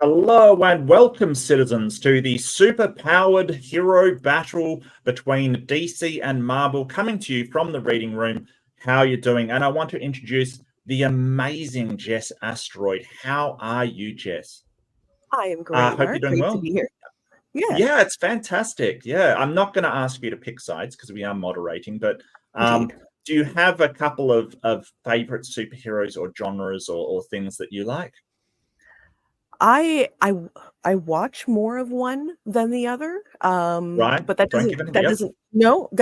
Hello and welcome, citizens, to the super-powered hero battle between DC and Marble, coming to you from the reading room. How are you doing? And I want to introduce the amazing Jess Asteroid. How are you, Jess? I am great. Hope you're doing well. To be here. Yeah, it's fantastic. Yeah, I'm not going to ask you to pick sides because we are moderating, but do you have a couple of favorite superheroes or genres or things that you like? I watch more of one than the other. Right. But that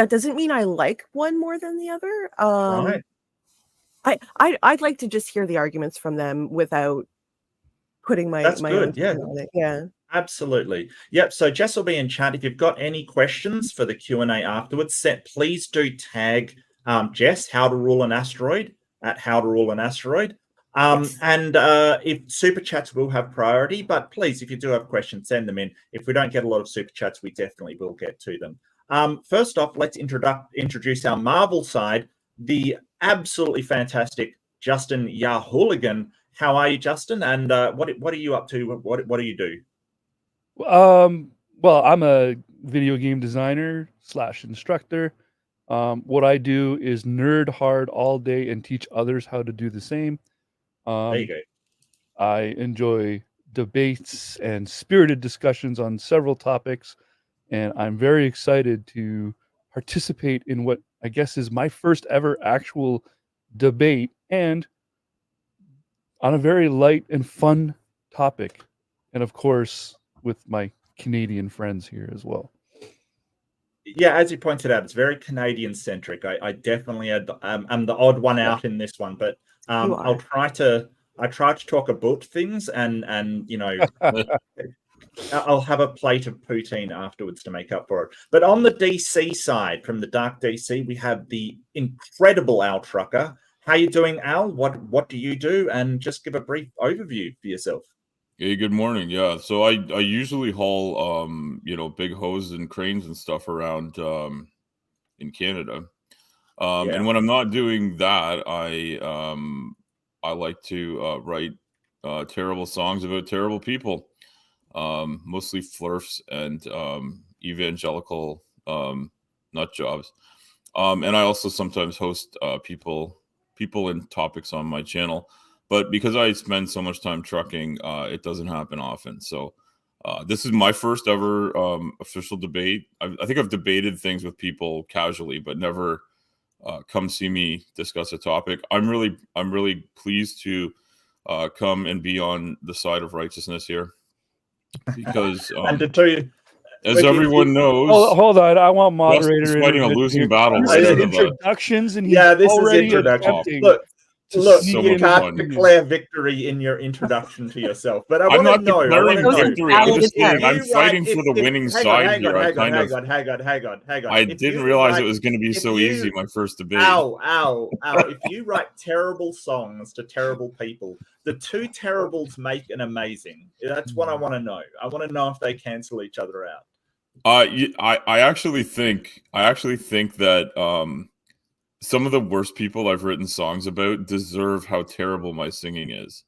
doesn't mean I like one more than the other. Right. I'd like to just hear the arguments from them without putting my own yeah. on it. Yeah. Absolutely. Yep. So Jess will be in chat. If you've got any questions for the Q&A afterwards, please do tag Jess, How to Rule an Asteroid, at How to Rule an Asteroid. Yes. And if super chats will have priority, but please, if you do have questions, send them in. If we don't get a lot of super chats, we definitely will get to them. First off, let's introduce our Marvel side, the absolutely fantastic Justin YaHouligan. How are you, Justin? And what are you up to? What do you do? Well, I'm a video game designer / instructor. What I do is nerd hard all day and teach others how to do the same. There you go. I enjoy debates and spirited discussions on several topics, and I'm very excited to participate in what I guess is my first ever actual debate, and on a very light and fun topic, and of course with my Canadian friends here as well. Yeah, as you pointed out, it's very Canadian centric. I definitely am the odd one out in this one, but I try to talk about things, and you know, I'll have a plate of poutine afterwards to make up for it. But on the DC side, from the Dark DC, we have the incredible Al Trucker. How you doing, Al? What do you do? And just give a brief overview for yourself. Hey, good morning. Yeah, so I usually haul big hoses and cranes and stuff around in Canada. And when I'm not doing that, I like to write terrible songs about terrible people, mostly flirfs and evangelical nut jobs. And I also sometimes host people and topics on my channel. But because I spend so much time trucking, it doesn't happen often. So this is my first ever official debate. I think I've debated things with people casually, but never come see me discuss a topic. I'm really pleased to come and be on the side of righteousness here, because and to tell you, as everyone knows, hold on, I want moderator fighting a losing battle. This is introductions, and this is introduction. Look, you can't declare victory in your introduction to yourself. But I'm not declaring victory. I'm just saying I'm fighting for the winning side here. Hang on. I didn't realize it was going to be so easy. My first debate. Ow! If you write terrible songs to terrible people, the two terribles make an amazing. That's what I want to know. I want to know if they cancel each other out. I actually think that some of the worst people I've written songs about deserve how terrible my singing is.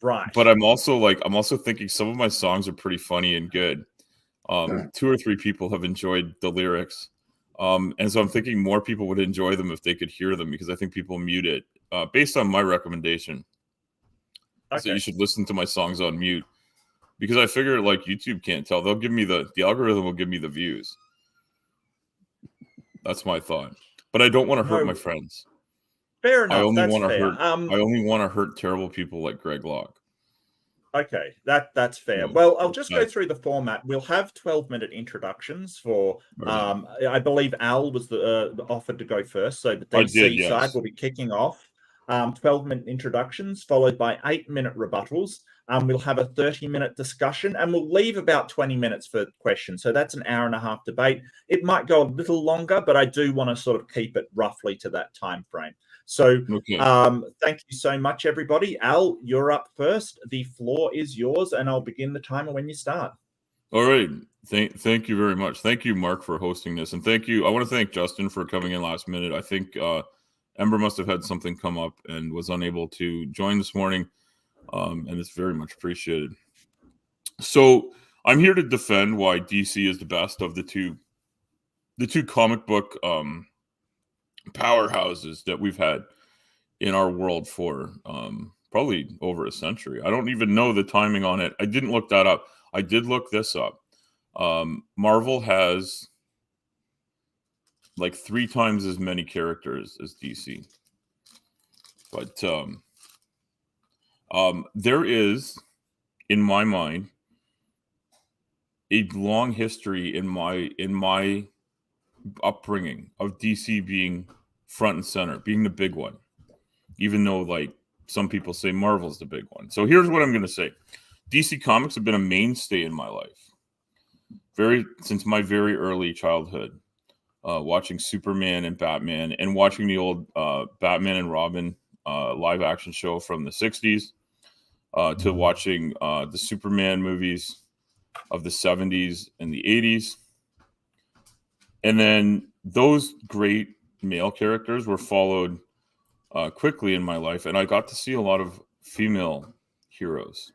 Right. But I'm also thinking some of my songs are pretty funny and good. 2 or 3 people have enjoyed the lyrics. And so I'm thinking more people would enjoy them if they could hear them, because I think people mute it based on my recommendation. Okay. So you should listen to my songs on mute, because I figure like YouTube can't tell. They'll give me the algorithm will give me the views. That's my thought. But I don't want to hurt my friends. Fair enough. I only want to hurt terrible people like Greg Locke. Okay, that's fair. Well, I'll just go through the format. We'll have 12-minute introductions for. I believe Al was the offered to go first, so the DC side will be kicking off. 12-minute introductions followed by 8-minute rebuttals. We'll have a 30-minute discussion, and we'll leave about 20 minutes for questions. So that's an hour and a half debate. It might go a little longer, but I do want to sort of keep it roughly to that time frame. So thank you so much, everybody. Al, you're up first. The floor is yours, and I'll begin the timer when you start. All right. Thank you very much. Thank you, Mark, for hosting this. And thank you. I want to thank Justin for coming in last minute. I think Ember must have had something come up and was unable to join this morning. And it's very much appreciated. So I'm here to defend why DC is the best of the two comic book powerhouses that we've had in our world for probably over a century. I don't even know the timing on it. I didn't look that up. I did look this up. Marvel has like 3 times as many characters as DC. But there is, in my mind, a long history in my upbringing of DC being front and center, being the big one, even though like some people say Marvel's the big one. So here's what I'm going to say. DC Comics have been a mainstay in my life since my very early childhood, watching Superman and Batman and watching the old Batman and Robin live action show from the 60s to watching the Superman movies of the 70s and the 80s. And then those great male characters were followed quickly in my life, and I got to see a lot of female heroes.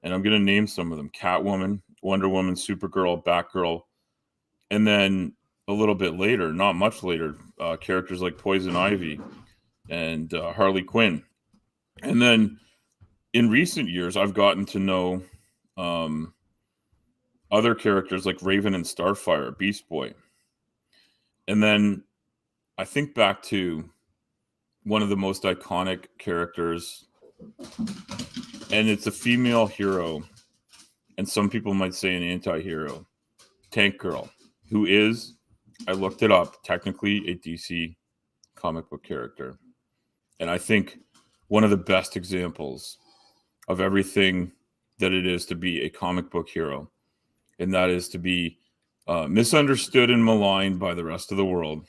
And I'm going to name some of them: Catwoman, Wonder Woman, Supergirl, Batgirl, and then a little bit later, not much later, characters like Poison Ivy and Harley Quinn. And then in recent years, I've gotten to know other characters like Raven and Starfire, Beast Boy. And then I think back to one of the most iconic characters, and it's a female hero, and some people might say an anti-hero, Tank Girl, who is, I looked it up, technically a DC comic book character. And I think one of the best examples of everything that it is to be a comic book hero, and that is to be misunderstood and maligned by the rest of the world,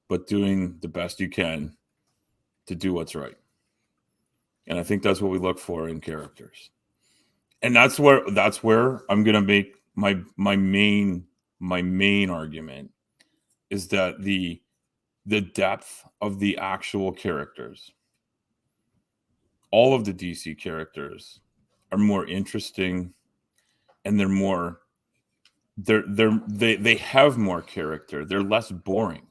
but doing the best you can to do what's right. And I think that's what we look for in characters. And that's where I'm going to make my main argument is that the depth of the actual characters, all of the DC characters are more interesting, and they have more character. They're less boring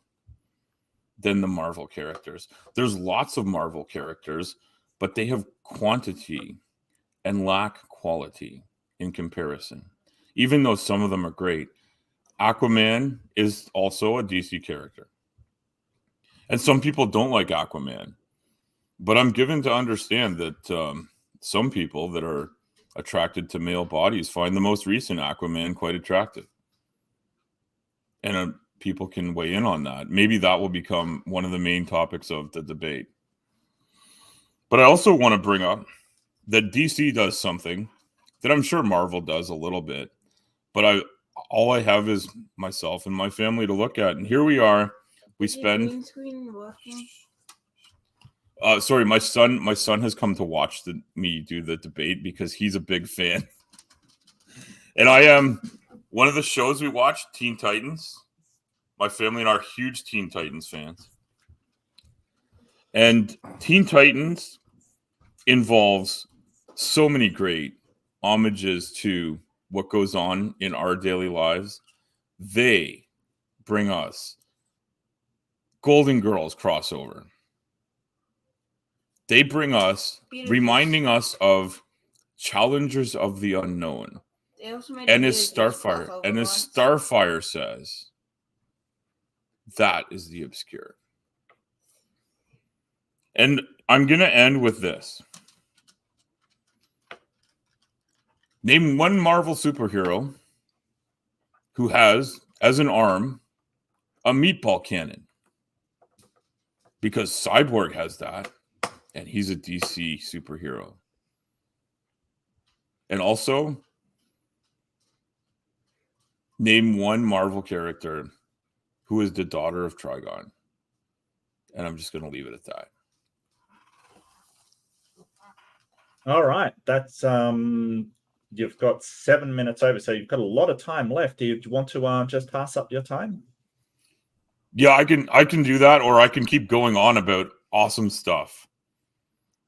than the Marvel characters. There's lots of Marvel characters, but they have quantity and lack quality in comparison. Even though some of them are great, Aquaman is also a DC character. And some people don't like Aquaman, but I'm given to understand that some people that are attracted to male bodies find the most recent Aquaman quite attractive. And people can weigh in on that. Maybe that will become one of the main topics of the debate. But I also want to bring up that DC does something that I'm sure Marvel does a little bit, but all I have is myself and my family to look at. And here we are. We spend. Sorry, my son has come to watch me do the debate because he's a big fan. And I am. One of the shows we watch, Teen Titans. My family and I are huge Teen Titans fans. And Teen Titans involves so many great homages to what goes on in our daily lives. They bring us Golden Girls crossover. They bring us, reminding us of Challengers of the Unknown. And as Starfire says, that is the obscure. And I'm going to end with this. Name one Marvel superhero who has, as an arm, a meatball cannon. Because Cyborg has that, and he's a DC superhero. And also, name one Marvel character who is the daughter of Trigon. And I'm just going to leave it at that. All right. That's you've got 7 minutes over, so you've got a lot of time left. Do you want to just pass up your time? Yeah, I can do that, or I can keep going on about awesome stuff.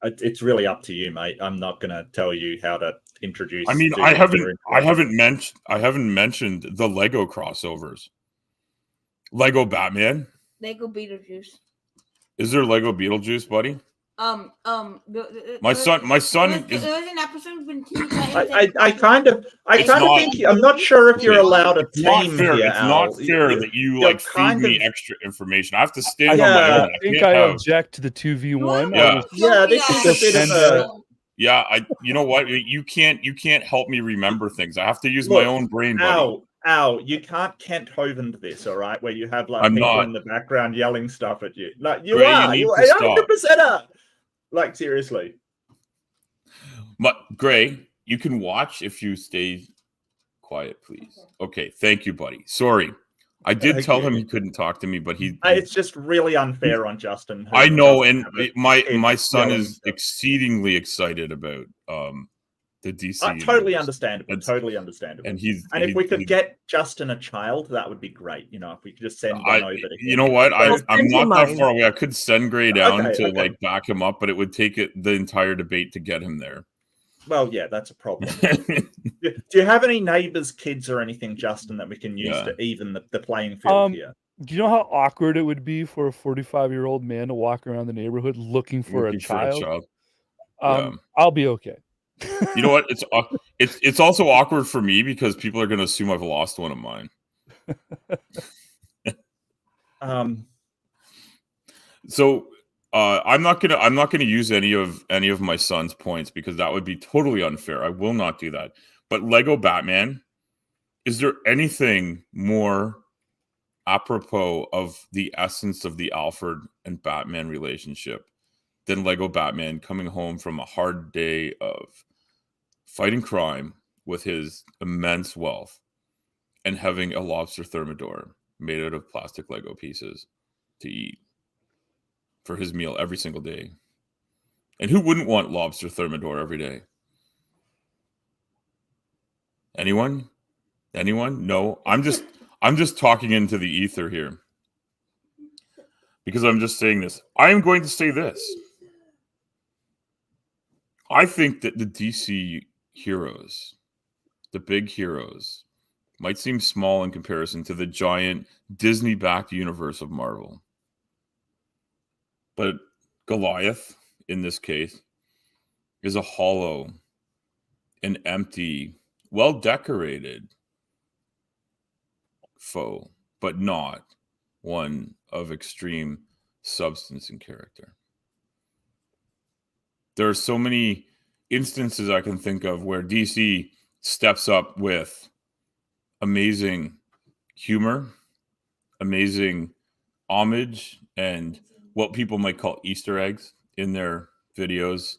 It's really up to you, mate. I'm not going to tell you how introduce. I mean, I haven't mentioned the Lego crossovers. Lego Batman. Lego Beetlejuice. Is there Lego Beetlejuice, buddy? My son is. There was an episode when I kind of think I'm not sure if you're allowed a team here. It's not fair that you like feed me extra information. I have to stand on my own. I think I object to the 2v1. Yeah, this is a bit of a. Yeah, you know what? You can't help me remember things. I have to use my own brain, buddy. Ow, you can't Kent Hovind this, all right? Where you have like people in the background yelling stuff at you. Like you are 100%. Like seriously. But Gray, you can watch if you stay quiet, please. Okay, thank you, buddy. Sorry. I did tell him he couldn't talk to me, but it's just really unfair on Justin. I know, and my son is exceedingly excited about the DC. Totally understandable. Totally understandable. And if we could get Justin a child, that would be great. You know, if we could just send one over to him. You know what? I'm not that far away. I could send Gray down to like back him up, but it would take the entire debate to get him there. Well, yeah, that's a problem. Do you have any neighbors, kids, or anything, Justin, that we can use to even the playing field here? Do you know how awkward it would be for a 45-year-old man to walk around the neighborhood looking for a child? I'll be okay. You know what? It's also awkward for me because people are going to assume I've lost one of mine. So I'm not gonna use any of my son's points because that would be totally unfair. I will not do that. But Lego Batman, is there anything more apropos of the essence of the Alfred and Batman relationship than Lego Batman coming home from a hard day of fighting crime with his immense wealth and having a lobster thermidor made out of plastic Lego pieces to eat for his meal every single day? And who wouldn't want lobster thermidor every day? Anyone? No, I'm just talking into the ether here because I'm just saying this. I am going to say this. I think that the DC heroes, the big heroes, might seem small in comparison to the giant Disney-backed universe of Marvel. But Goliath, in this case, is a hollow, an empty, well-decorated foe, but not one of extreme substance and character. There are so many instances I can think of where DC steps up with amazing humor, amazing homage, and what people might call Easter eggs in their videos,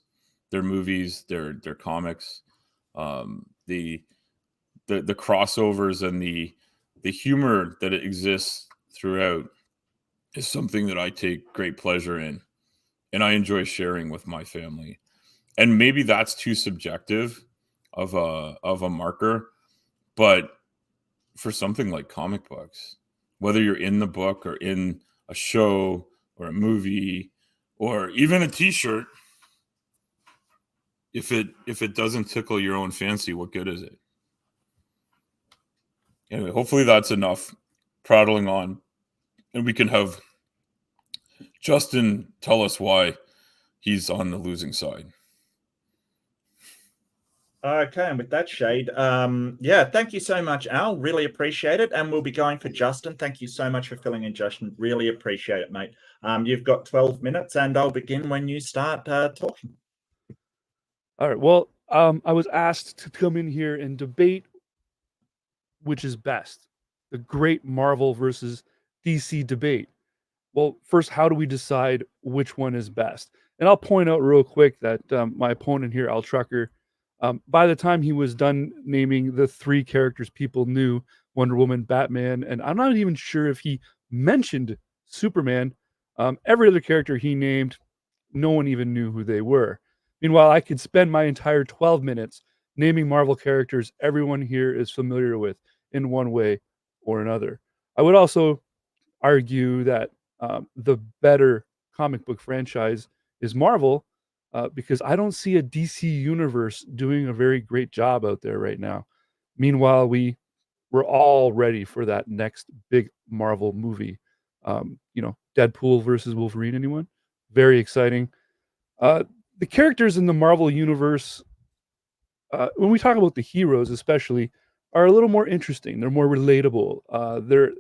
their movies, their comics, the crossovers and the humor that exists throughout is something that I take great pleasure in, and I enjoy sharing with my family. And maybe that's too subjective of a marker, but for something like comic books, whether you're in the book or in a show or a movie or even a t-shirt, if it doesn't tickle your own fancy, what good is it? Anyway, hopefully that's enough prattling on, and we can have Justin tell us why he's on the losing side. Okay, and with that shade, thank you so much, Al. Really appreciate it. And we'll be going for Justin. Thank you so much for filling in, Justin. Really appreciate it, mate. You've got 12 minutes, and I'll begin when you start talking. All right. Well, I was asked to come in here and debate which is best, the great Marvel versus DC debate. Well, first, how do we decide which one is best? And I'll point out real quick that my opponent here, Al Trucker, by the time he was done naming the three characters people knew, Wonder Woman, Batman, and I'm not even sure if he mentioned Superman, every other character he named, no one even knew who they were. Meanwhile, I could spend my entire 12 minutes naming Marvel characters everyone here is familiar with in one way or another. I would also argue that the better comic book franchise is Marvel, because I don't see a DC universe doing a very great job out there right now. Meanwhile, we're all ready for that next big Marvel movie. Deadpool versus Wolverine, anyone? Very exciting. The characters in the Marvel universe, when we talk about the heroes especially, are a little more interesting. They're more relatable. They're,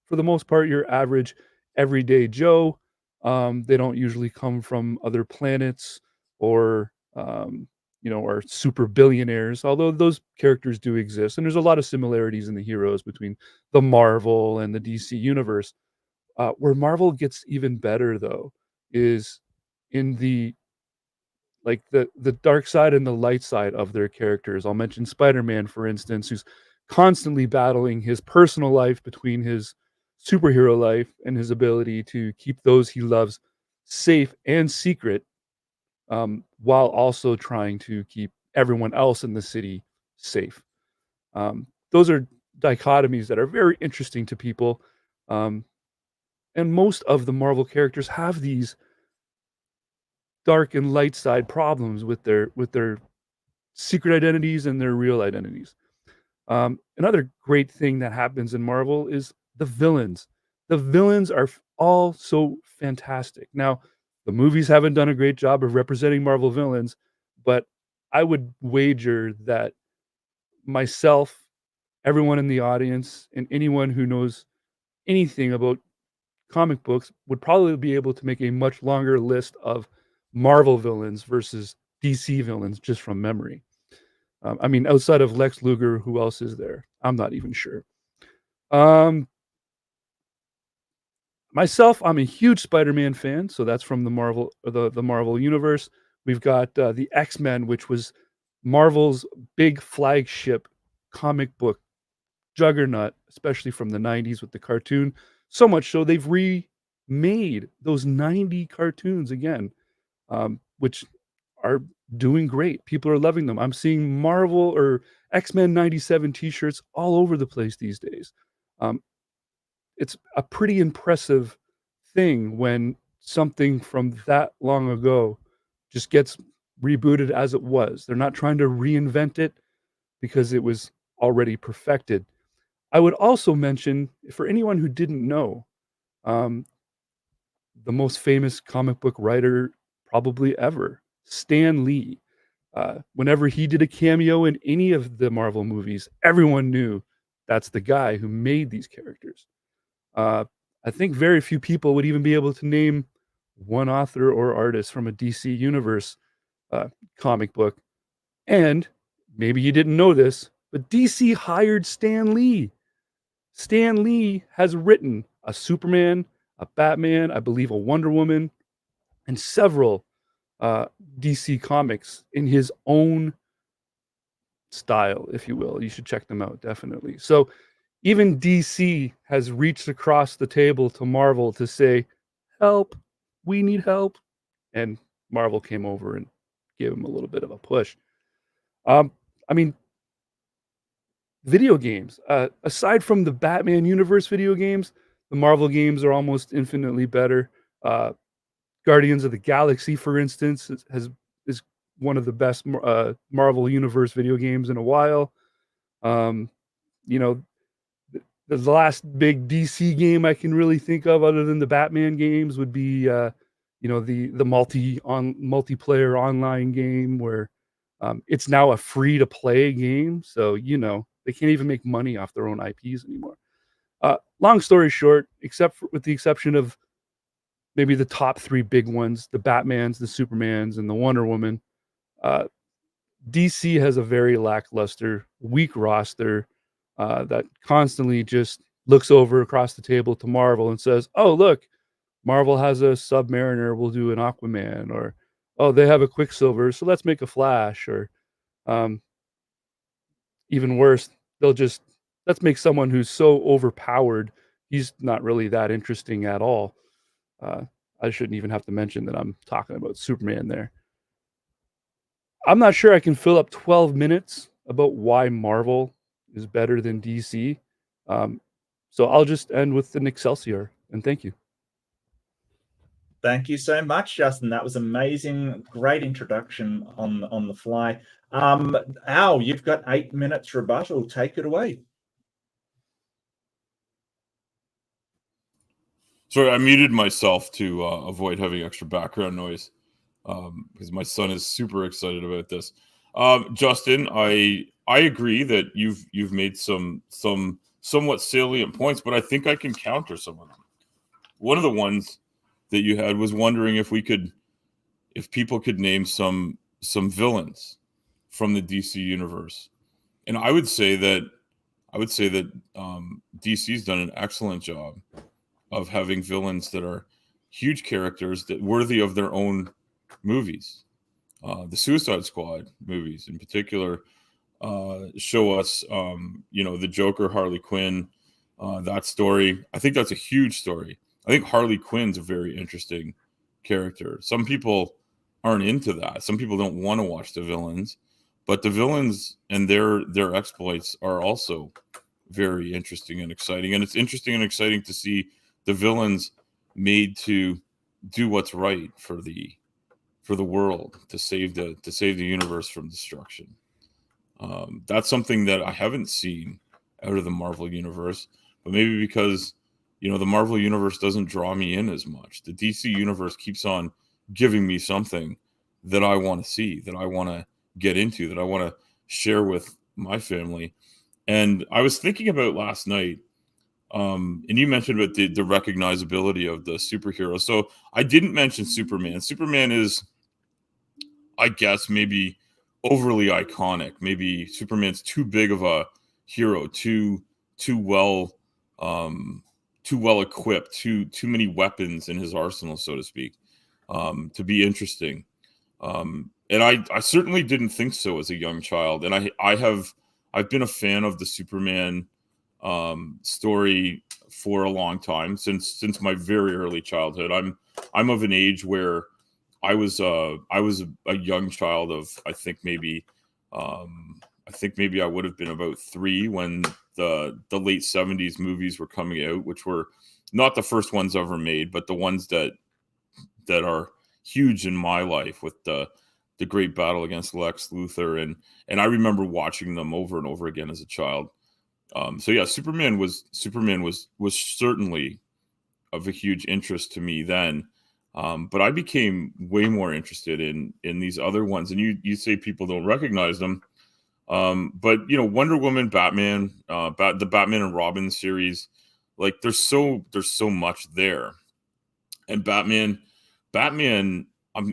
for the most part, your average everyday Joe. They don't usually come from other planets or are super billionaires, although those characters do exist. And there's a lot of similarities in the heroes between the Marvel and the DC universe. Where Marvel gets even better, though, is in the dark side and the light side of their characters. I'll mention Spider-Man, for instance, who's constantly battling his personal life between his superhero life and his ability to keep those he loves safe and secret, while also trying to keep everyone else in the city safe. Those are dichotomies that are very interesting to people. And most of the Marvel characters have these dark and light side problems with their secret identities and their real identities. Another great thing that happens in Marvel is the villains. The villains are all so fantastic. Now, the movies haven't done a great job of representing Marvel villains, but I would wager that myself, everyone in the audience, and anyone who knows anything about comic books would probably be able to make a much longer list of Marvel villains versus DC villains just from memory. Outside of Lex Luger, who else is there? I'm not even sure. Myself, I'm a huge Spider-Man fan, so that's from the Marvel universe. We've got the X-Men, which was Marvel's big flagship comic book juggernaut, especially from the 90s with the cartoon. So much so they've remade those 90 cartoons again, which are doing great. People are loving them. I'm seeing Marvel or X-Men 97 t-shirts all over the place these days. It's a pretty impressive thing when something from that long ago just gets rebooted as it was. They're not trying to reinvent it because it was already perfected. I would also mention, for anyone who didn't know, the most famous comic book writer probably ever, Stan Lee. Whenever he did a cameo in any of the Marvel movies, everyone knew that's the guy who made these characters. I think very few people would even be able to name one author or artist from a DC Universe comic book. And maybe you didn't know this, but DC hired Stan Lee. Stan Lee has written a Superman, a Batman, I believe a Wonder Woman, and several DC comics in his own style, if you will. You should check them out, definitely. So even DC has reached across the table to Marvel to say, help, we need help. And Marvel came over and gave him a little bit of a push. Video games. Aside from the Batman universe video games, the Marvel games are almost infinitely better. Guardians of the Galaxy, for instance, is one of the best Marvel universe video games in a while. The last big DC game I can really think of, other than the Batman games, would be the multiplayer online game where it's now a free to play game. So they can't even make money off their own IPs anymore. Long story short, with the exception of maybe the top three big ones, the Batmans, the Supermans, and the Wonder Woman, DC has a very lackluster, weak roster that constantly just looks over across the table to Marvel and says, oh, look, Marvel has a Submariner, we'll do an Aquaman, or, oh, they have a Quicksilver, so let's make a Flash, or even worse, let's make someone who's so overpowered, he's not really that interesting at all. I shouldn't even have to mention that I'm talking about Superman there. I'm not sure I can fill up 12 minutes about why Marvel is better than DC. So I'll just end with an Excelsior, and thank you. Thank you so much, Justin. That was amazing. Great introduction on the fly. Al, you've got 8 minutes rebuttal. Take it away. Sorry, I muted myself to avoid having extra background noise because my son is super excited about this. Justin, I agree that you've made some somewhat salient points, but I think I can counter some of them. One of the ones that you had was wondering if people could name some villains from the DC universe, and I would say that DC's done an excellent job of having villains that are huge characters that worthy of their own movies. The Suicide Squad movies, in particular, show us, the Joker, Harley Quinn, that story. I think that's a huge story. I think Harley Quinn's a very interesting character. Some people aren't into that. Some people don't want to watch the villains, but the villains and their exploits are also very interesting and exciting. And it's interesting and exciting to see the villains made to do what's right for the world, to save the universe from destruction. That's something that I haven't seen out of the Marvel universe, but maybe because the Marvel universe doesn't draw me in as much. The DC universe keeps on giving me something that I want to see, that I want to get into, that I want to share with my family. And I was thinking about last night, and you mentioned about the recognizability of the superhero. So I didn't mention Superman. Superman is, I guess, maybe overly iconic. Maybe Superman's too big of a hero, too well equipped, too many weapons in his arsenal, so to speak, to be interesting. And I certainly didn't think so as a young child. And I've been a fan of the Superman story for a long time, since my very early childhood. I'm of an age where I was a young child of I think maybe I would have been about 3 when the late 70s movies were coming out, which were not the first ones ever made, but the ones that are huge in my life, with the great battle against Lex Luthor, and I remember watching them over and over again as a child. So yeah, Superman was certainly of a huge interest to me then. But I became way more interested in these other ones. And you say people don't recognize them. But Wonder Woman, Batman, the Batman and Robin series, like there's so much there. And Batman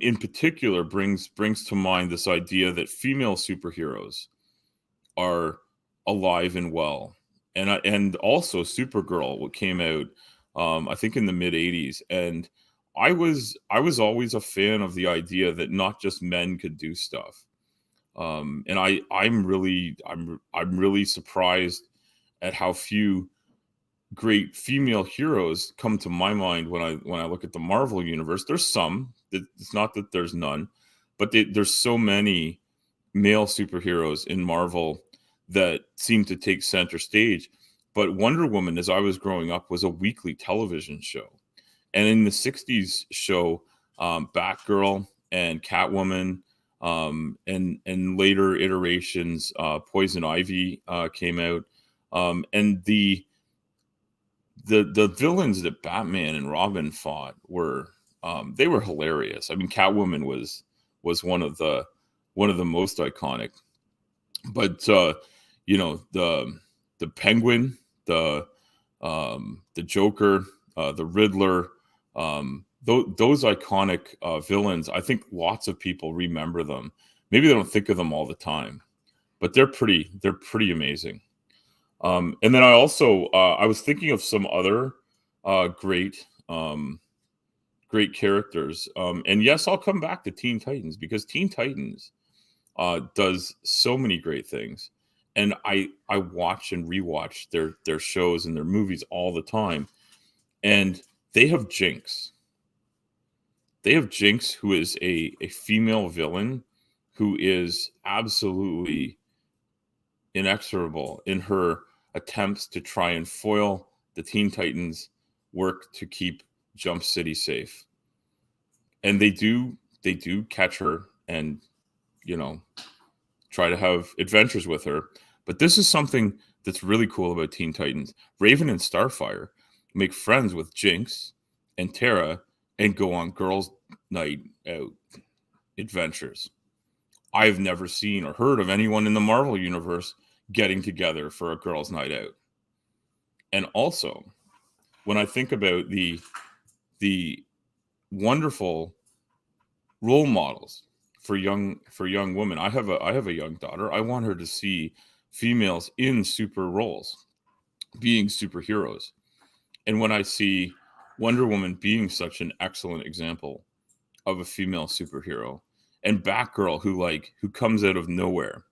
in particular brings to mind this idea that female superheroes are alive and well. And also Supergirl, what came out I think in the mid 80s. And I was always a fan of the idea that not just men could do stuff. And I'm really surprised at how few great female heroes come to my mind when I look at the Marvel universe. There's some. It's not that there's none, but there's so many male superheroes in Marvel that seem to take center stage. But Wonder Woman, as I was growing up, was a weekly television show. And in the 60s show, Batgirl and Catwoman, and later iterations, Poison Ivy came out. And the villains that Batman and Robin fought were they were hilarious. I mean, Catwoman was one of the most iconic. But the Penguin, the Joker, the Riddler, those iconic villains, I think lots of people remember them. Maybe they don't think of them all the time, but they're pretty amazing. And then I also I was thinking of some other great characters. And yes, I'll come back to Teen Titans, because Teen Titans does so many great things. And I watch and rewatch their shows and their movies all the time. And they have Jinx. They have Jinx, who is a female villain who is absolutely inexorable in her attempts to try and foil the Teen Titans' work to keep Jump City safe. and they do catch her and, you know, try to have adventures with her. But this is something that's really cool about Teen Titans. Raven and Starfire make friends with Jinx and Terra and go on girls' night out adventures. I've never seen or heard of anyone in the Marvel universe getting together for a girls' night out. And also, when I think about the wonderful role models for young women, I have a young daughter. I want her to see females in super roles, being superheroes. And when I see Wonder Woman being such an excellent example of a female superhero, and Batgirl who comes out of nowhere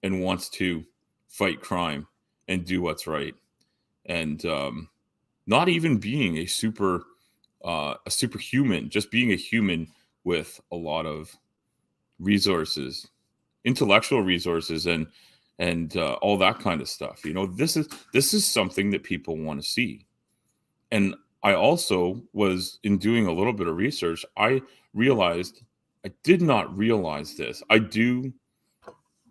and wants to fight crime and do what's right, and not even being a superhuman, just being a human with a lot of resources, intellectual resources, and all that kind of stuff. You know, this is something that people want to see. And I also was, in doing a little bit of research, I realized I did not realize this. I do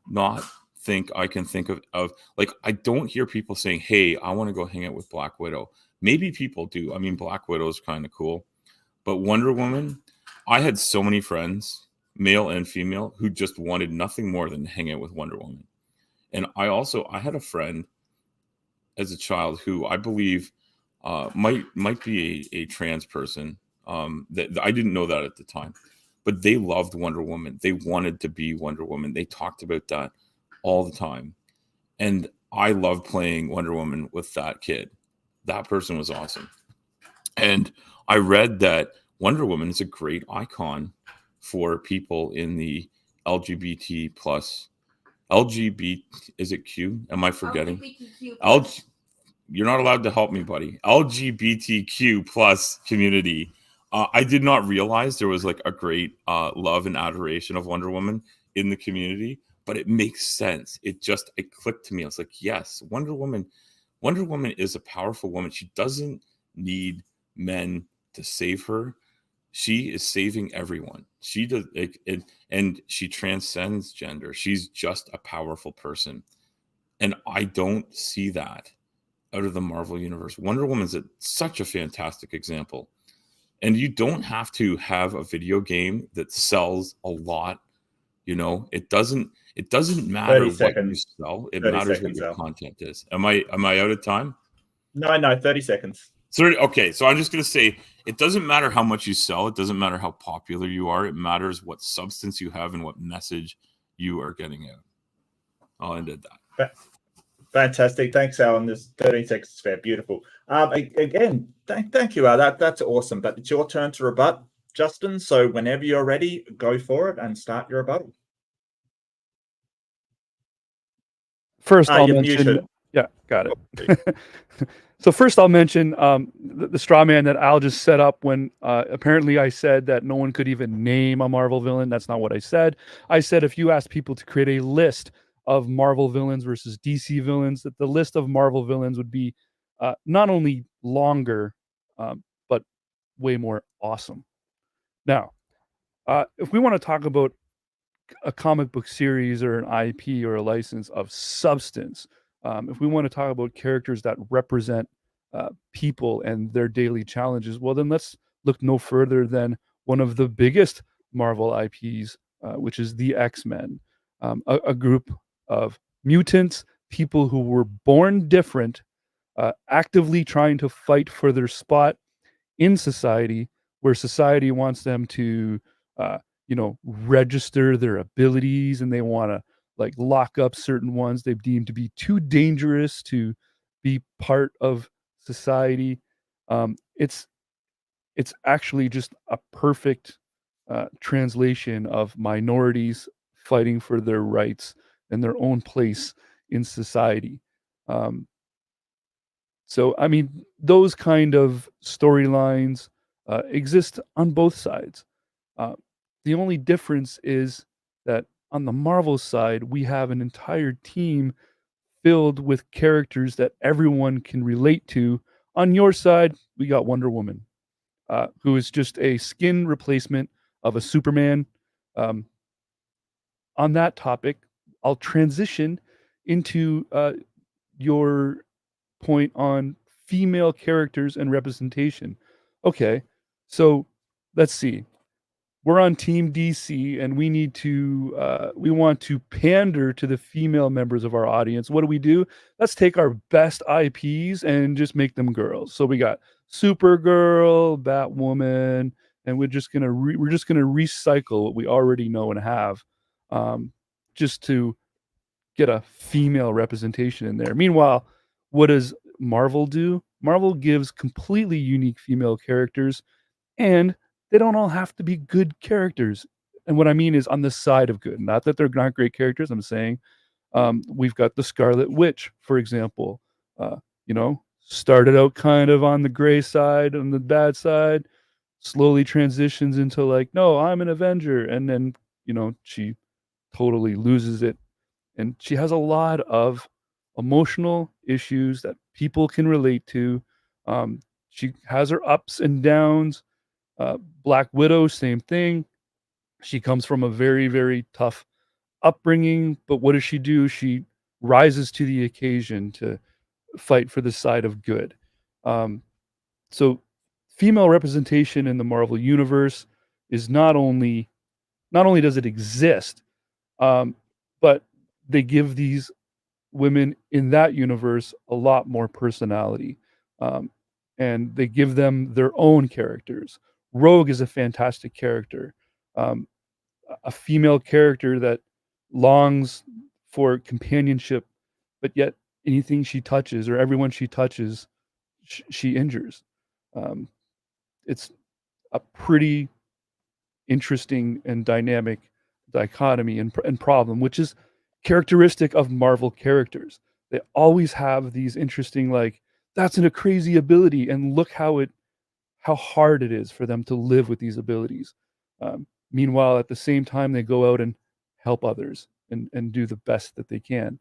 not think I can think of like, I don't hear people saying, hey, I want to go hang out with Black Widow. Maybe people do. I mean, Black Widow is kind of cool. But Wonder Woman, I had so many friends, male and female, who just wanted nothing more than to hang out with Wonder Woman. And I had a friend as a child who I believe might be a trans person. That I didn't know that at the time, but they loved Wonder Woman. They wanted to be Wonder Woman. They talked about that all the time. And I loved playing Wonder Woman with that kid. That person was awesome. And I read that Wonder Woman is a great icon for people in the LGBT plus LGBT. Is it Q? Am I forgetting? LGBTQ+. You're not allowed to help me, buddy. LGBTQ plus community. I did not realize there was like a great love and adoration of Wonder Woman in the community, but it makes sense. It clicked to me. I was like, yes, Wonder Woman is a powerful woman. She doesn't need men to save her. She is saving everyone. She does, and she transcends gender. She's just a powerful person. And I don't see that out of the Marvel universe. Wonder Woman is such a fantastic example. And you don't have to have a video game that sells a lot. You know, it doesn't matter what you sell. It matters what your content is. Am I out of time? No, 30 seconds. Okay, so I'm just going to say, it doesn't matter how much you sell. It doesn't matter how popular you are. It matters what substance you have and what message you are getting out. I'll end at that. Fantastic. Thanks, Alan. This 30 seconds fair. Beautiful. Again, thank you, Al. That's awesome. But it's your turn to rebut, Justin. So whenever you're ready, go for it and start your rebuttal. First, I'll mention. Yeah, got it. So first, I'll mention the straw man that Al just set up when apparently I said that no one could even name a Marvel villain. That's not what I said. I said if you asked people to create a list of Marvel villains versus DC villains, that the list of Marvel villains would be not only longer, but way more awesome. Now, if we want to talk about a comic book series or an IP or a license of substance, if we want to talk about characters that represent people and their daily challenges, well, then let's look no further than one of the biggest Marvel IPs, which is the X-Men, a group of mutants, people who were born different, actively trying to fight for their spot in society, where society wants them to, register their abilities, and they want to like lock up certain ones they've deemed to be too dangerous to be part of society. It's actually just a perfect translation of minorities fighting for their rights and their own place in society. So, I mean, those kind of storylines exist on both sides. The only difference is that on the Marvel side, we have an entire team filled with characters that everyone can relate to. On your side, we got Wonder Woman. who is just a skin replacement of a Superman. On that topic, I'll transition into your point on female characters and representation. Okay, so let's see. We're on Team DC, and we want to pander to the female members of our audience. What do? Let's take our best IPs and just make them girls. So we got Supergirl, Batwoman, and we're just gonna recycle what we already know and have, just to get a female representation in there. Meanwhile, what does Marvel do? Marvel gives completely unique female characters, and they don't all have to be good characters. And what I mean is on the side of good. Not that they're not great characters. I'm saying we've got the Scarlet Witch, for example. Started out kind of on the gray side, on the bad side, slowly transitions into like, no, I'm an Avenger. And then, she totally loses it. And she has a lot of emotional issues that people can relate to. She has her ups and downs. Black Widow, same thing. She comes from a very, very tough upbringing, but what does she do? She rises to the occasion to fight for the side of good. So female representation in the Marvel universe is not only does it exist, but they give these women in that universe a lot more personality, and they give them their own characters. Rogue is a fantastic character, a female character that longs for companionship, but yet anything she touches or everyone she touches, she injures. It's a pretty interesting and dynamic dichotomy and problem, which is characteristic of Marvel characters. They always have these interesting, like, that's a crazy ability, and look how hard it is for them to live with these abilities. Meanwhile, at the same time, they go out and help others and do the best that they can.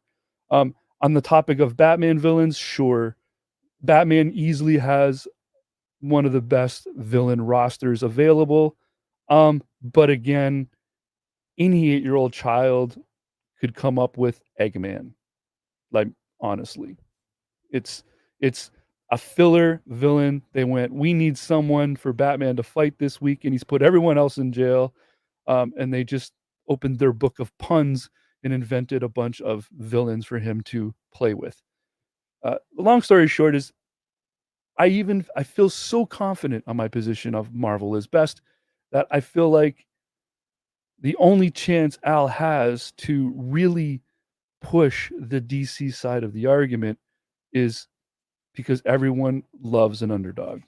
On the topic of Batman villains, sure, Batman easily has one of the best villain rosters available. But again, any 8-year-old child could come up with Eggman. Like, honestly, it's a filler villain. They went, we need someone for Batman to fight this week, and he's put everyone else in jail. And they just opened their book of puns and invented a bunch of villains for him to play with. The long story short is, I feel so confident on my position of Marvel is best that I feel like the only chance Al has to really push the DC side of the argument is because everyone loves an underdog.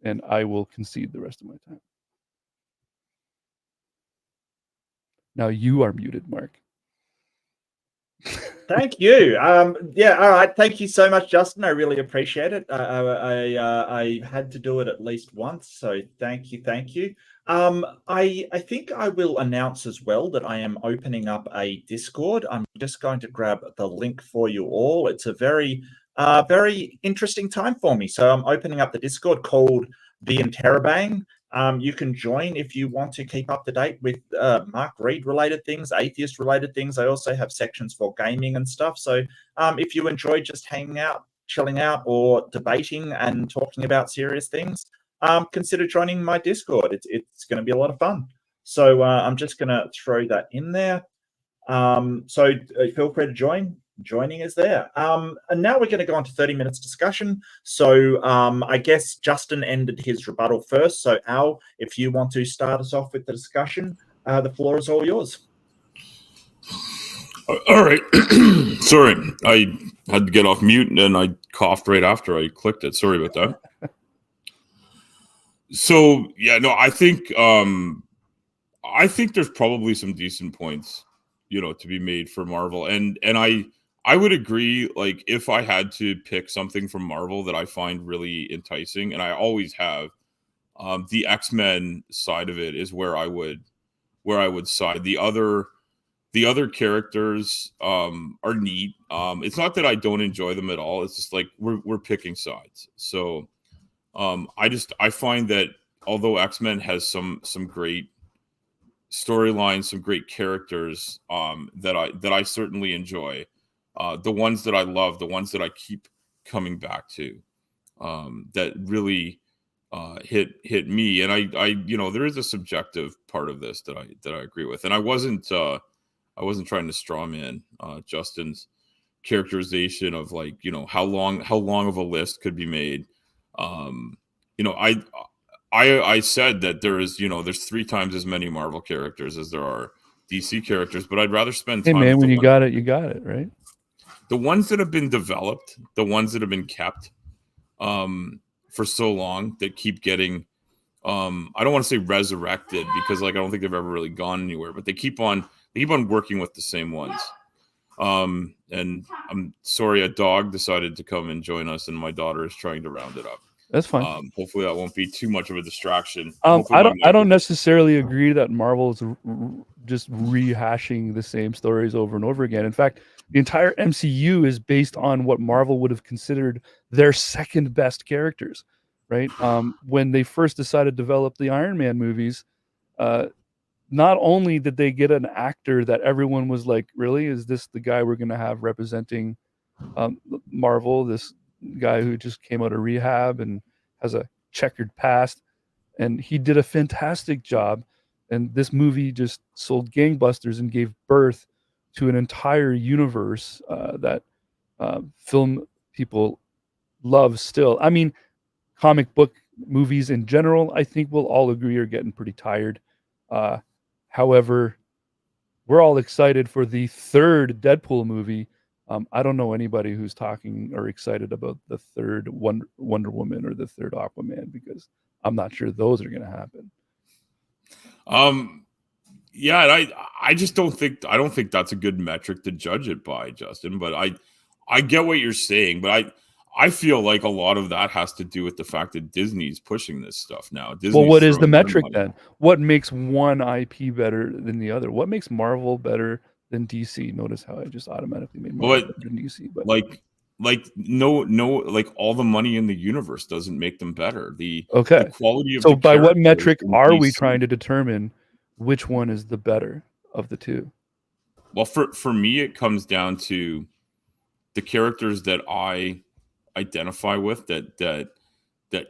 And I will concede the rest of my time. Now you are muted, Mark. Thank you. Yeah, all right. Thank you so much, Justin. I really appreciate it. I had to do it at least once, so thank you. I think I will announce as well that I am opening up a Discord. I'm just going to grab the link for you all. It's a very interesting time for me. So I'm opening up the Discord called the Interrobang. You can join if you want to keep up to date with Mark Reed related things, atheist related things. I also have sections for gaming and stuff. So if you enjoy just hanging out, chilling out, or debating and talking about serious things, consider joining my Discord. It's going to be a lot of fun. So I'm just going to throw that in there. So feel free to join. Joining is there. And now we're going to go on to 30 minutes discussion. So I guess Justin ended his rebuttal first. So Al, if you want to start us off with the discussion, the floor is all yours. All right. Sorry, I had to get off mute and I coughed right after I clicked it. Sorry about that. So yeah, no, I think there's probably some decent points, to be made for Marvel, and I would agree. Like, if I had to pick something from Marvel that I find really enticing, and I always have, the X-Men side of it is where I would side. The other characters are neat. It's not that I don't enjoy them at all. It's just like we're picking sides. So I find that although X-Men has some great storylines, some great characters that I certainly enjoy, the ones that I love, the ones that I keep coming back to, that really hit me. And I there is a subjective part of this that I agree with, and I wasn't trying to straw man Justin's characterization of like, how long of a list could be made. I said that there's 3 times as many Marvel characters as there are DC characters, but I'd rather spend time. Hey man, when you got it, right? The ones that have been developed, the ones that have been kept for so long, that keep getting I don't want to say resurrected, because like I don't think they've ever really gone anywhere, but they keep on working with the same ones. And I'm sorry, a dog decided to come and join us, and my daughter is trying to round it up. That's fine. Hopefully that won't be too much of a distraction. I don't necessarily agree that Marvel's just rehashing the same stories over and over again. In fact, the entire MCU is based on what Marvel would have considered their second best characters, right? When they first decided to develop the Iron Man movies, not only did they get an actor that everyone was like, really, is this the guy we're going to have representing Marvel? This guy who just came out of rehab and has a checkered past, and he did a fantastic job. And this movie just sold gangbusters and gave birth to an entire universe that film people love still. I mean, comic book movies in general, I think we'll all agree, are getting pretty tired. However, we're all excited for the 3rd Deadpool movie. I don't know anybody who's talking or excited about the 3rd Wonder Woman or the 3rd Aquaman, because I'm not sure those are going to happen. Yeah, and I just don't think that's a good metric to judge it by, Justin. But I get what you're saying, but I feel like a lot of that has to do with the fact that Disney's pushing this stuff now. Well, what is the metric then? What makes one IP better than the other? What makes Marvel better than DC? Notice how I just automatically made Marvel better than DC. But no, like all the money in the universe doesn't make them better. The quality of so by what metric are we trying to determine which one is the better of the two? Well, for me, it comes down to the characters that I identify with, that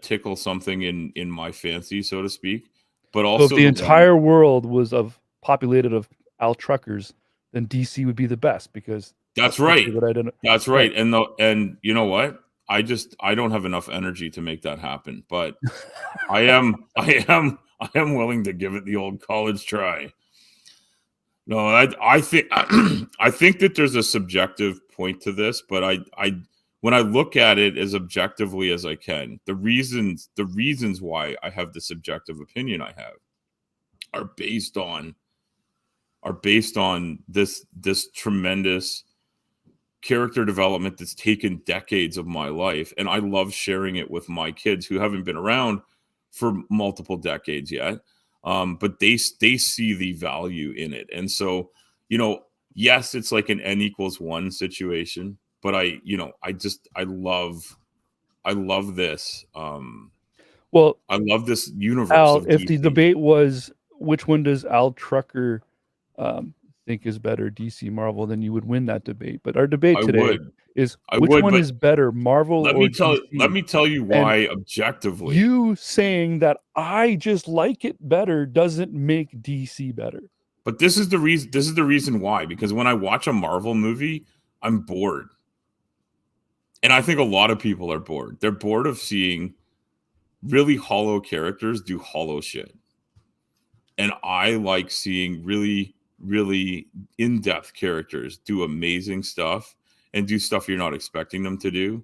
tickle something in my fancy, so to speak. But also, so if the entire world was populated of Al Truckers, then DC would be the best, because that's right. That's right. And you know what? I don't have enough energy to make that happen, but I am willing to give it the old college try. No, I think that there's a subjective point to this, but I when I look at it as objectively as I can, the reasons why I have the subjective opinion I have are based on this tremendous character development that's taken decades of my life, and I love sharing it with my kids who haven't been around for multiple decades yet, but they see the value in it. And so, yes, it's like an N=1 situation, but I love this. Well, I love this universe. Al, if the debate was which one does Al Trucker think is better, DC, Marvel, then you would win that debate. But our debate today is which one is better, Marvel or DC? Let me tell you why, objectively. You saying that I just like it better doesn't make DC better. But this is the reason why. Because when I watch a Marvel movie, I'm bored. And I think a lot of people are bored. They're bored of seeing really hollow characters do hollow shit. And I like seeing really, really in-depth characters do amazing stuff and do stuff you're not expecting them to do.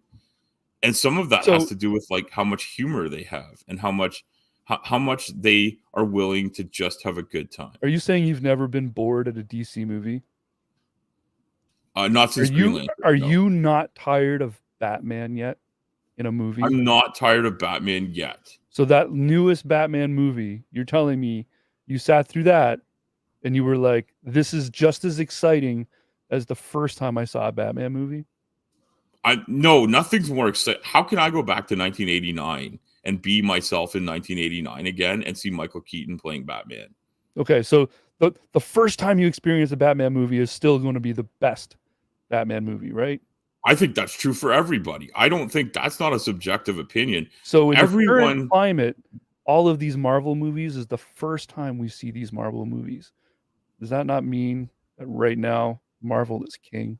And some of that has to do with like how much humor they have and how much they are willing to just have a good time. Are you saying you've never been bored at a DC movie? Not since Green Lantern. Are you not tired of Batman yet in a movie? I'm not tired of Batman yet. So that newest Batman movie, you're telling me you sat through that and you were like, this is just as exciting as the first time I saw a Batman movie? No, nothing's more exciting. How can I go back to 1989 and be myself in 1989 again and see Michael Keaton playing Batman. Okay, so the first time you experience a Batman movie is still going to be the best Batman movie, right? I think that's true for everybody. I don't think that's not a subjective opinion. So in the current climate, all of these Marvel movies is the first time we see these Marvel movies. Does that not mean that right now Marvel is king?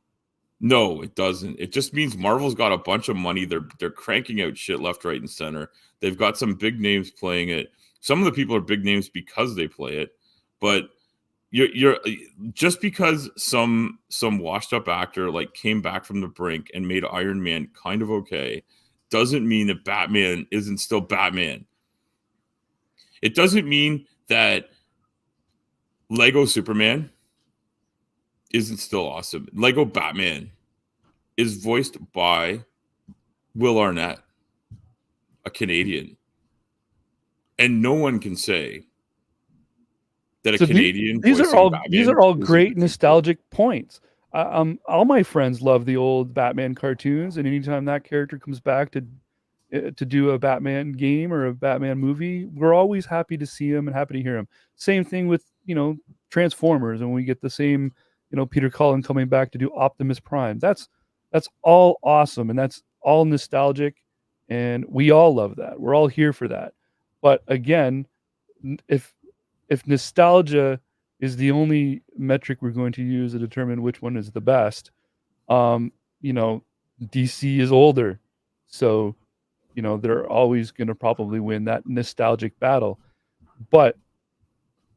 No, it doesn't. It just means Marvel's got a bunch of money. They're cranking out shit left, right, and center. They've got some big names playing it. Some of the people are big names because they play it, but you're just because some washed up actor like came back from the brink and made Iron Man kind of okay, doesn't mean that Batman isn't still Batman. It doesn't mean that Lego Superman isn't still awesome. Lego Batman is voiced by Will Arnett, a Canadian. And no one can say that a Canadian these are all great nostalgic points. All my friends love the old Batman cartoons, and anytime that character comes back to do a Batman game or a Batman movie, we're always happy to see him and happy to hear him. Same thing with, Transformers, and we get the same, Peter Cullen coming back to do Optimus Prime. That's all awesome, and that's all nostalgic, and we all love that. We're all here for that. But again, if nostalgia is the only metric we're going to use to determine which one is the best, DC is older, so they're always going to probably win that nostalgic battle. But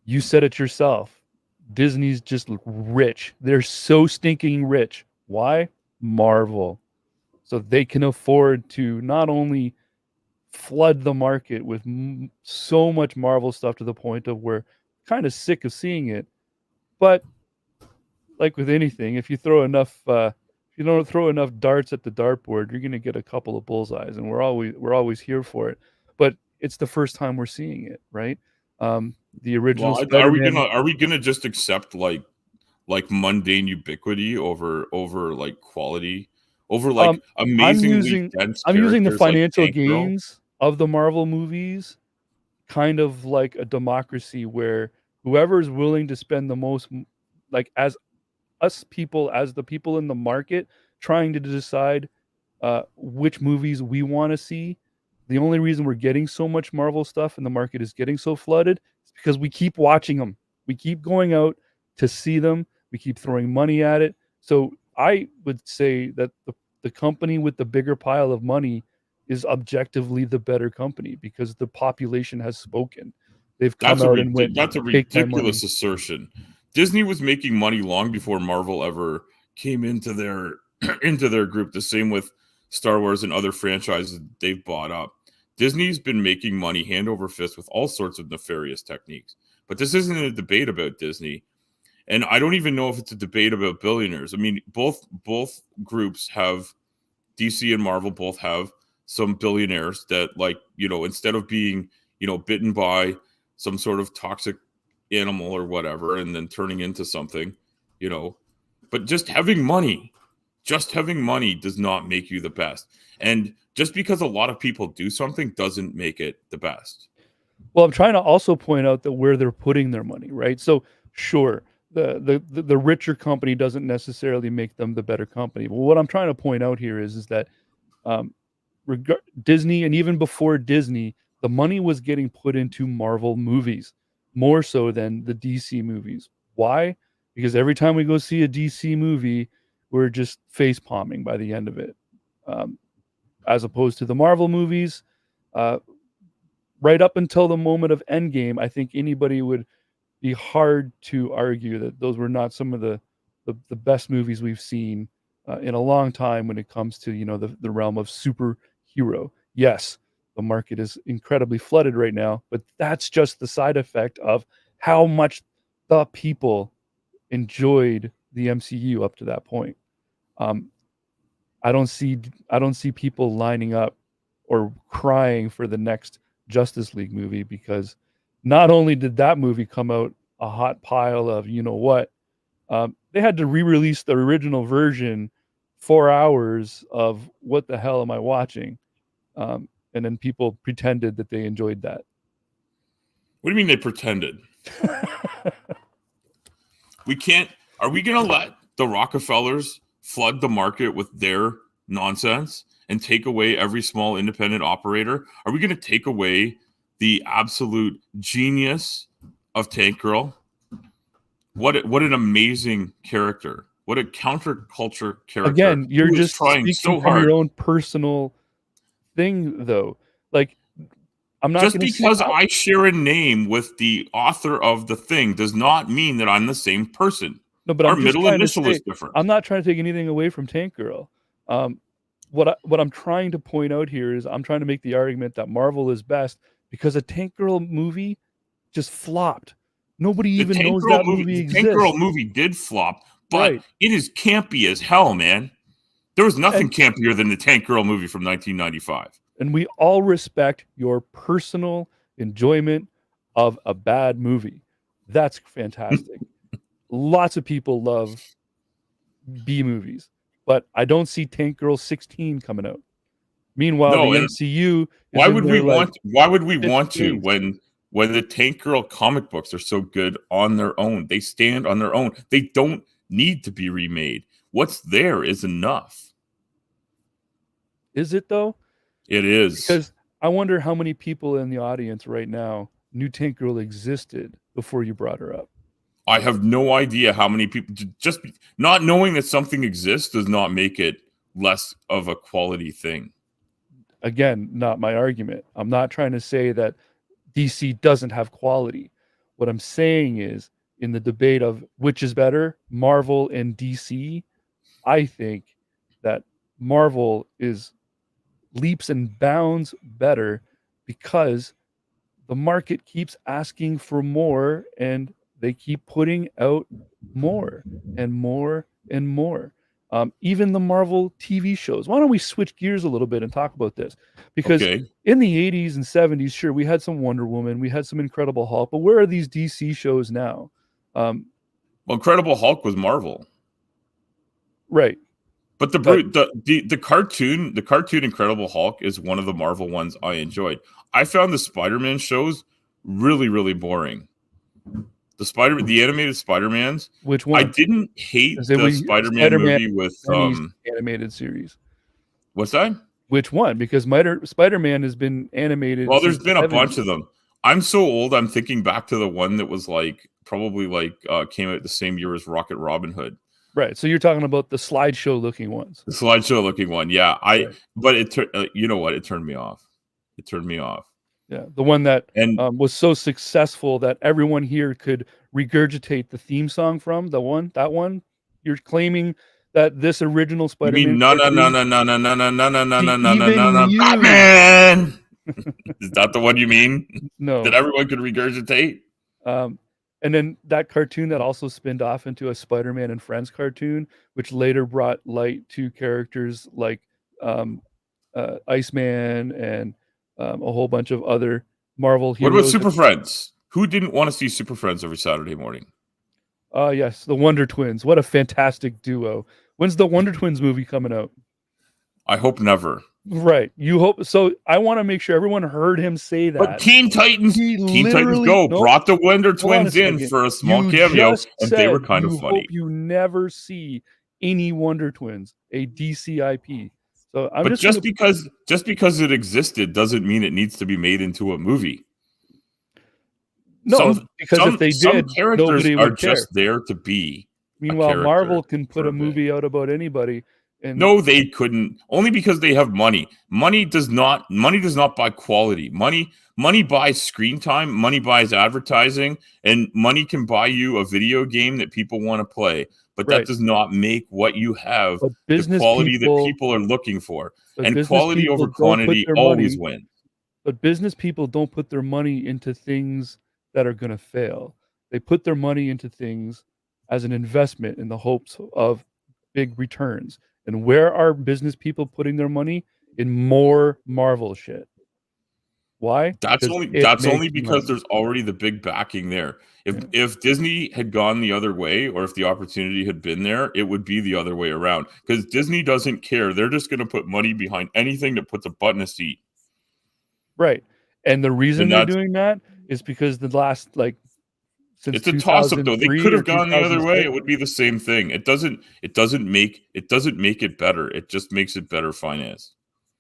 you said it yourself, Disney's just rich. They're so stinking rich. Why? Marvel. So they can afford to not only flood the market with so much Marvel stuff to the point of we're kind of sick of seeing it, but like with anything, if you throw enough if you don't throw enough darts at the dartboard, you're going to get a couple of bullseyes, and we're always here for it. But it's the first time we're seeing it, right? The original Spider-Man. Are we gonna just accept like mundane ubiquity over like quality, over like amazingly dense? I'm using the financial gains of the Marvel movies kind of like a democracy where whoever is willing to spend the most, like as the people in the market trying to decide which movies we want to see. The only reason we're getting so much Marvel stuff and the market is getting so flooded is because we keep watching them. We keep going out to see them. We keep throwing money at it. So I would say that the company with the bigger pile of money is objectively the better company because the population has spoken. They've come out and went. That's a ridiculous assertion. Disney was making money long before Marvel ever came into their group. The same with Star Wars and other franchises they've bought up. Disney's been making money hand over fist with all sorts of nefarious techniques. But this isn't a debate about Disney. And I don't even know if it's a debate about billionaires. I mean, both groups have, DC and Marvel both have some billionaires that, like, instead of being, bitten by some sort of toxic animal or whatever and then turning into something, but just having money does not make you the best. And just because a lot of people do something doesn't make it the best. Well, I'm trying to also point out that where they're putting their money, right? So sure, the richer company doesn't necessarily make them the better company. But what I'm trying to point out here is that Disney, and even before Disney, the money was getting put into Marvel movies more so than the DC movies. Why? Because every time we go see a DC movie, we're just face palming by the end of it. As opposed to the Marvel movies, right up until the moment of Endgame, I think anybody would be hard to argue that those were not some of the best movies we've seen in a long time when it comes to the realm of superhero. Yes, the market is incredibly flooded right now, but that's just the side effect of how much the people enjoyed the MCU up to that point. I don't see people lining up or crying for the next Justice League movie because not only did that movie come out a hot pile of they had to re-release the original version 4 hours of what the hell am I watching? and then people pretended that they enjoyed that. What do you mean they pretended? We can't. Are we going to let the Rockefellers flood the market with their nonsense and take away every small independent operator? Are we going to take away the absolute genius of Tank Girl? What an amazing character. What a counterculture character. Again, you're just trying speaking so from hard. your own personal thing, though. Like, I'm not just because I share a name with the author of the thing does not mean that I'm the same person. No, but our middle initial is different. I'm not trying to take anything away from Tank Girl. What I'm trying to point out here is I'm trying to make the argument that Marvel is best because a Tank Girl movie just flopped. Nobody even knows that movie exists. The Tank Girl movie did flop, but it is campy as hell, man. There was nothing campier than the Tank Girl movie from 1995. And we all respect your personal enjoyment of a bad movie. That's fantastic. Lots of people love B movies, but I don't see Tank Girl 16 coming out. Meanwhile, the MCU. Why would we want to when the Tank Girl comic books are so good on their own? They stand on their own. They don't need to be remade. What's there is enough. Is it though? It is. Because I wonder how many people in the audience right now knew Tank Girl existed before you brought her up. I have no idea how many people. Just not knowing that something exists does not make it less of a quality thing. Again, not my argument. I'm not trying to say that DC doesn't have quality. What I'm saying is, in the debate of which is better, Marvel and DC, I think that Marvel is leaps and bounds better because the market keeps asking for more and they keep putting out more and more and more. Even the Marvel TV shows. Why don't we switch gears a little bit and talk about this? Because in the 80s and 70s, sure, we had some Wonder Woman, we had some Incredible Hulk, but where are these DC shows now? Well, Incredible Hulk was Marvel. Right. But the cartoon Incredible Hulk is one of the Marvel ones I enjoyed. I found the Spider-Man shows really, really boring. The animated Spider-Mans. Which one? I didn't hate the Spider-Man movie with animated series. What's that? Which one? Because Spider-Man has been animated. Well, there's been a bunch of them. I'm so old. I'm thinking back to the one that was probably came out the same year as Rocket Robin Hood. Right. So you're talking about the slideshow looking ones. The slideshow looking one. Yeah. But it you know what? It turned me off. It turned me off. Yeah. The one that was so successful that everyone here could regurgitate the theme song from that one. You're claiming that this original Spider-Man. No, Batman. Is that the one you mean? No. That everyone could regurgitate? And then that cartoon that also spinned off into a Spider-Man and Friends cartoon, which later brought light to characters like Iceman and a whole bunch of other Marvel heroes. What about Super Friends? Who didn't want to see Super Friends every Saturday morning? Yes, the Wonder Twins. What a fantastic duo. When's the Wonder Twins movie coming out? I hope never. Right. You hope so. I want to make sure everyone heard him say that. But Teen Titans Go brought the Wonder Twins in for a small cameo, and they were kind of funny. Hope you never see any Wonder Twins, a DC IP. So just because it existed doesn't mean it needs to be made into a movie. No, because if they did, characters nobody would care. Just there to be. Meanwhile, Marvel can put a movie out about anybody. And no, they couldn't. Only because they have money. Money does not buy quality. Money buys screen time. Money buys advertising, and money can buy you a video game that people want to play. But that does not make what you have the quality that people are looking for. And quality over quantity always wins. But business people don't put their money into things that are going to fail. They put their money into things as an investment in the hopes of big returns. And where are business people putting their money? In more Marvel shit. Why? That's only because there's already the big backing there. If Disney had gone the other way, or if the opportunity had been there, it would be the other way around. Because Disney doesn't care. They're just going to put money behind anything that puts a butt in a seat. Right. And the reason they're doing that is because the last since it's a toss up though. They could have gone the other way. It would be the same thing. It doesn't make it better. It just makes it better financed.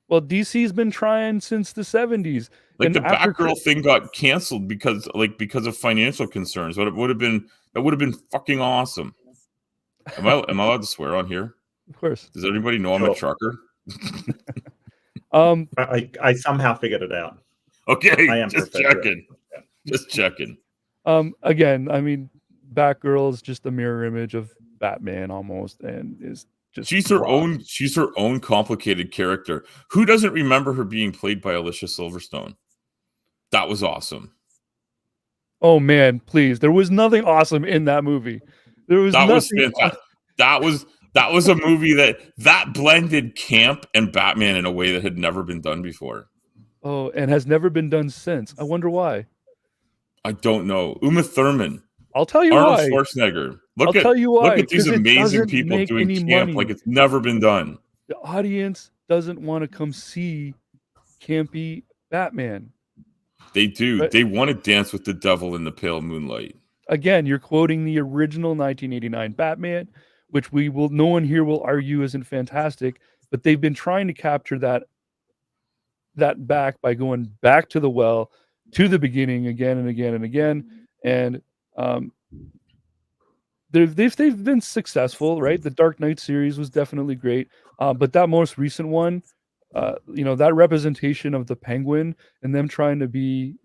Well, DC's been trying since the 70s. Like the Batgirl thing got canceled because of financial concerns. But that would have been fucking awesome. Am I allowed to swear on here? Of course. Does anybody know I'm a trucker? I somehow figured it out. Okay, I am just checking. Just checking. Again, I mean, Batgirl is just a mirror image of Batman almost, and is just she's her own complicated character. Who doesn't remember her being played by Alicia Silverstone? That was awesome. Oh man, please! There was nothing awesome in that movie. There was that nothing. Was fantastic. That was a movie that blended camp and Batman in a way that had never been done before. Oh, and has never been done since. I wonder why. I don't know. Uma Thurman. I'll tell you Arnold why. Schwarzenegger. Look at these amazing people doing camp money. like it's never been done. The audience doesn't want to come see campy Batman. They do. But they want to dance with the devil in the pale moonlight. Again, you're quoting the original 1989 Batman, which no one here will argue isn't fantastic, but they've been trying to capture that back by going back to the well, to the beginning again and again and again. And they've been successful, right? The Dark Knight series was definitely great. But that most recent one, that representation of the Penguin and them trying to be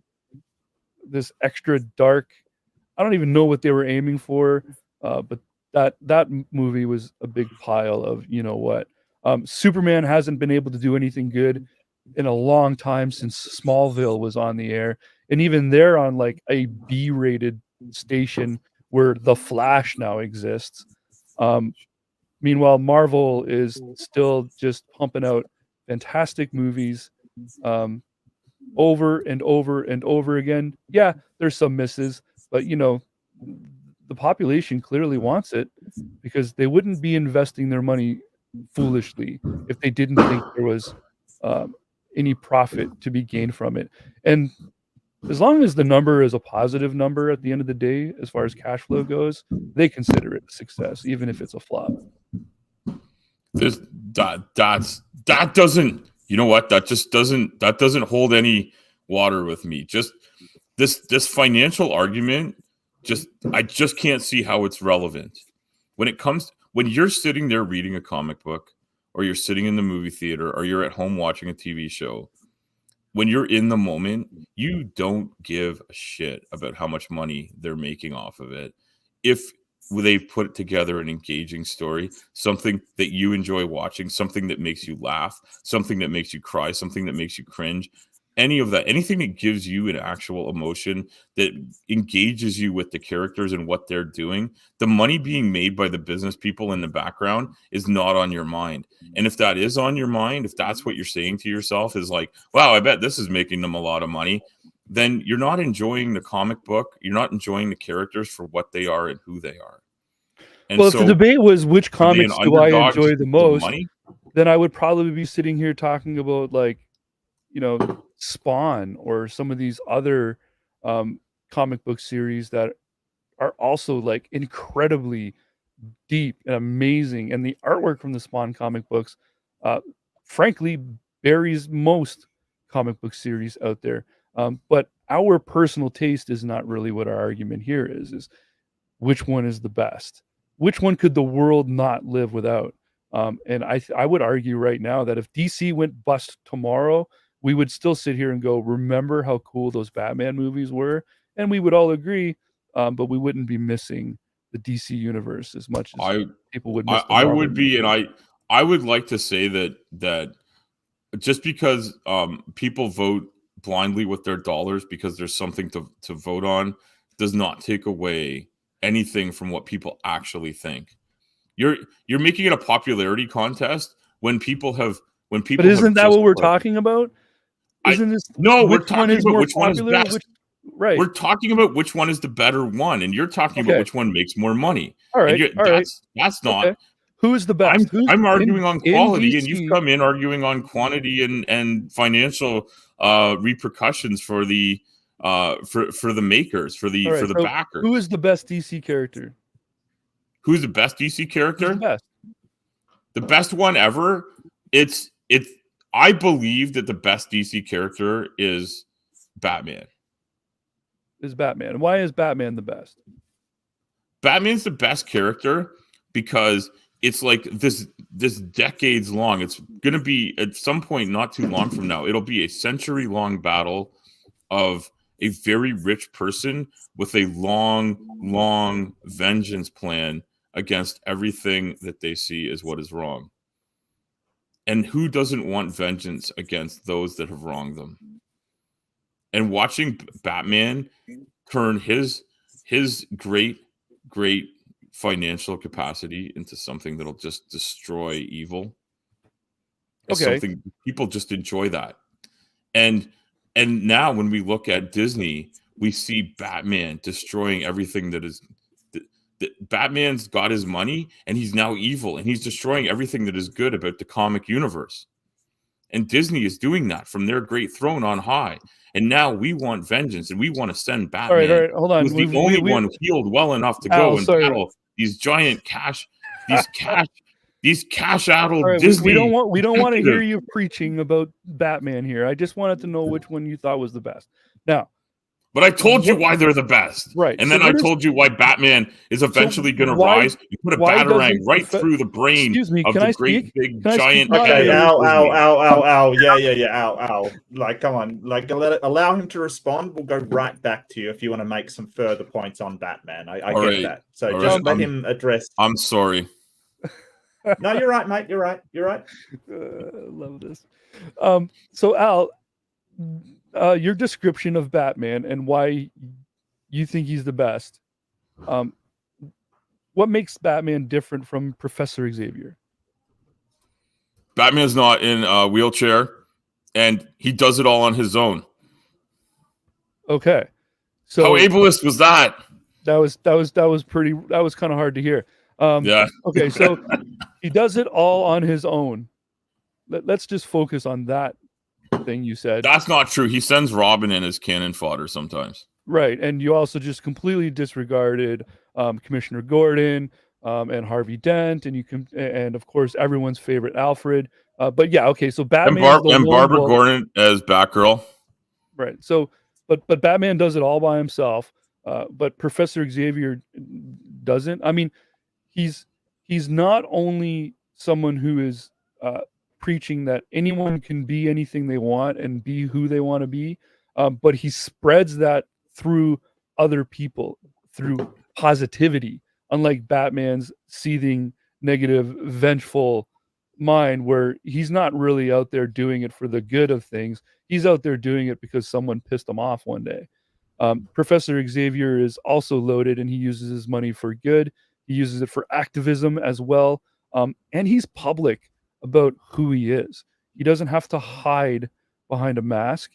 this extra dark, I don't even know what they were aiming for, but that movie was a big pile of, Superman hasn't been able to do anything good in a long time since Smallville was on the air. And even they're on like a B-rated station where The Flash now exists. Meanwhile, Marvel is still just pumping out fantastic movies over and over and over again. Yeah, there's some misses, but the population clearly wants it because they wouldn't be investing their money foolishly if they didn't think there was any profit to be gained from it. And as long as the number is a positive number at the end of the day, as far as cash flow goes, they consider it a success, even if it's a flop. That doesn't, you know what? That doesn't hold any water with me. Just this financial argument, I just can't see how it's relevant. When you're sitting there reading a comic book, or you're sitting in the movie theater, or you're at home watching a TV show, when you're in the moment, you don't give a shit about how much money they're making off of it. If they put together an engaging story, something that you enjoy watching, something that makes you laugh, something that makes you cry, something that makes you cringe, any of that, anything that gives you an actual emotion that engages you with the characters and what they're doing, the money being made by the business people in the background is not on your mind. And if that is on your mind, if that's what you're saying to yourself is like, wow, I bet this is making them a lot of money, then you're not enjoying the comic book. You're not enjoying the characters for what they are and who they are. And well, if the debate was which comics do I enjoy the most, then I would probably be sitting here talking about Spawn or some of these other comic book series that are also like incredibly deep and amazing. And the artwork from the Spawn comic books, frankly, buries most comic book series out there. But our personal taste is not really what our argument here is which one is the best? Which one could the world not live without? And I would argue right now that if DC went bust tomorrow, we would still sit here and go, remember how cool those Batman movies were? And we would all agree, but we wouldn't be missing the DC universe as much as people would miss. I would be, and I would like to say that just because people vote blindly with their dollars because there's something to vote on does not take away anything from what people actually think. You're making it a popularity contest when people have. But isn't that what we're talking about? Isn't this we're talking about which one is best. Right. We're talking about which one is the better one, and you're talking about which one makes more money. All right. That's not. Okay. Who is the best? I'm arguing on quality, and DC, you've come in arguing on quantity and financial repercussions for the makers, for the backers. Who is the best DC character? Who's the best DC character? Who's the best? The best one ever. It's. I believe that the best DC character is Batman. Is Batman? Why is Batman the best? Batman's the best character because it's like this decades long. It's going to be at some point not too long from now. It'll be a century-long battle of a very rich person with a long vengeance plan against everything that they see as what is wrong. And who doesn't want vengeance against those that have wronged them? And watching Batman turn his great financial capacity into something that'll just destroy evil. Something people just enjoy that. And now when we look at Disney, we see Batman destroying everything that is Batman's got his money and he's now evil and he's destroying everything that is good about the comic universe. And Disney is doing that from their great throne on high. And now we want vengeance and we want to send Batman. All right, hold on. Who's the only one healed well enough to go and battle these giant these cash-addled Disney. We don't want to hear you preaching about Batman here. I just wanted to know which one you thought was the best. Now, but I told you why they're the best. Right. And then I told you why Batman is eventually going to rise. You put a batarang right through the brain of the great big giant. Okay, ow. Yeah, ow. Like, come on. Like, allow him to respond. We'll go right back to you if you want to make some further points on Batman. I get that. So just let him address. I'm sorry. No, you're right, mate. You're right. Love this. So, Al, your description of Batman and why you think he's the best. What makes Batman different from Professor Xavier? Batman's not in a wheelchair, and he does it all on his own. Okay, so how ableist was that? That was kind of hard to hear. Yeah. Okay, so he does it all on his own. Let's just focus on that thing you said. That's not true. He sends Robin in as cannon fodder sometimes. Right, and you also just completely disregarded Commissioner Gordon and Harvey Dent, and of course everyone's favorite Alfred. But yeah, okay, so Batman and Barbara Gordon as Batgirl. Right. So, but Batman does it all by himself. But Professor Xavier doesn't. I mean, he's not only someone who is preaching that anyone can be anything they want and be who they want to be, but he spreads that through other people, through positivity, unlike Batman's seething, negative, vengeful mind, where he's not really out there doing it for the good of things. He's out there doing it because someone pissed him off one day. Professor Xavier is also loaded, and he uses his money for good. He uses it for activism as well. And he's public about who he is. He doesn't have to hide behind a mask.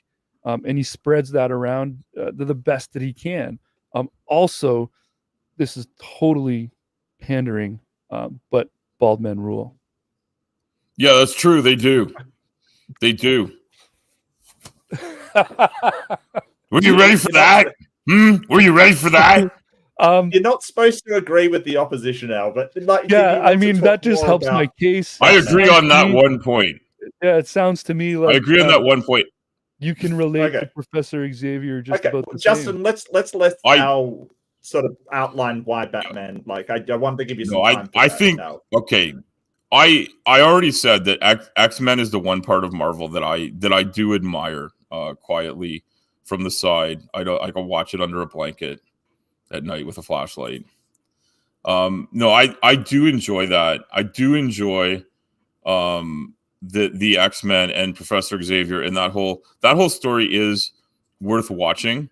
And he spreads that around the best that he can. Also, this is totally pandering, but bald men rule. Yeah, that's true. They do. Were you ready for that? Were you ready for that? You're not supposed to agree with the opposition, Al, but like, yeah, I mean, that just helps my case. I agree on that one point. Yeah, it sounds to me like I agree on that one point. You can relate to Professor Xavier just about the Justin, same. let's let Al sort of outline why Batman. Like, I wanted to give you some time. I think okay. I already said that X-Men is the one part of Marvel that I do admire quietly from the side. I can watch it under a blanket at night with a flashlight. No, I do enjoy that. I do enjoy the X-Men and Professor Xavier, and that whole story is worth watching.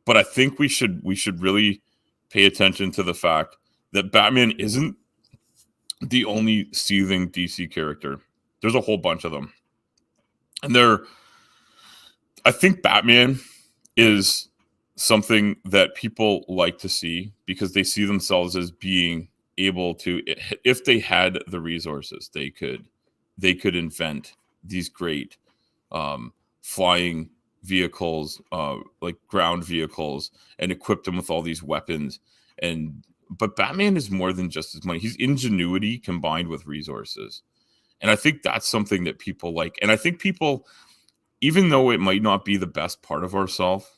But I think we should really pay attention to the fact that Batman isn't the only seething DC character. There's a whole bunch of them. And I think Batman is something that people like to see because they see themselves as being able to, if they had the resources, they could invent these great flying vehicles, like ground vehicles, and equip them with all these weapons. But Batman is more than just his money. He's ingenuity combined with resources. And I think that's something that people like. And I think people, even though it might not be the best part of ourselves,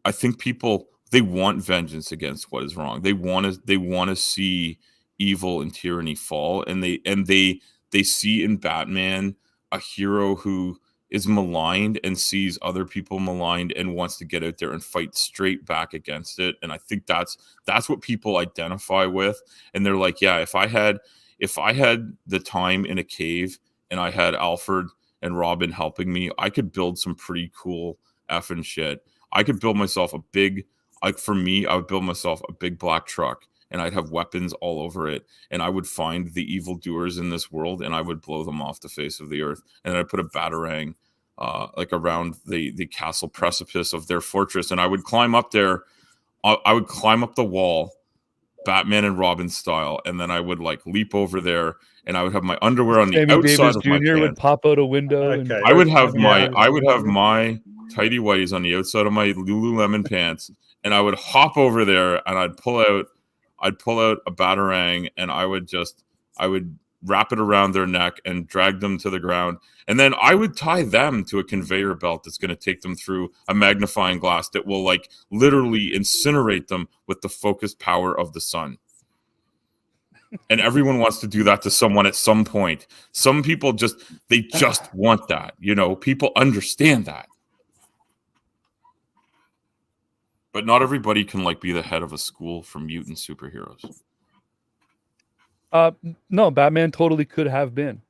I think people, they want vengeance against what is wrong. They want to see evil and tyranny fall, and they see in Batman a hero who is maligned and sees other people maligned and wants to get out there and fight straight back against it. And I think that's what people identify with. And they're like, yeah, if I had the time in a cave and I had Alfred and Robin helping me, I could build some pretty cool effing shit. I could build myself I would build myself a big black truck, and I'd have weapons all over it, and I would find the evildoers in this world, and I would blow them off the face of the earth. And I'd put a batarang like around the castle precipice of their fortress, and I would climb up there. I would climb up the wall, Batman and Robin style, and then I would like leap over there, and I would have my underwear on the outside Davis of Jr. my pants. would pop out a window. Okay. And I would have my tighty whities on the outside of my Lululemon pants, and I would hop over there, and I'd pull out a batarang, and I would wrap it around their neck and drag them to the ground, and then I would tie them to a conveyor belt that's going to take them through a magnifying glass that will like literally incinerate them with the focused power of the sun. And everyone wants to do that to someone at some point. Some people just want that, people understand that. But not everybody can like be the head of a school for mutant superheroes. No, Batman totally could have been.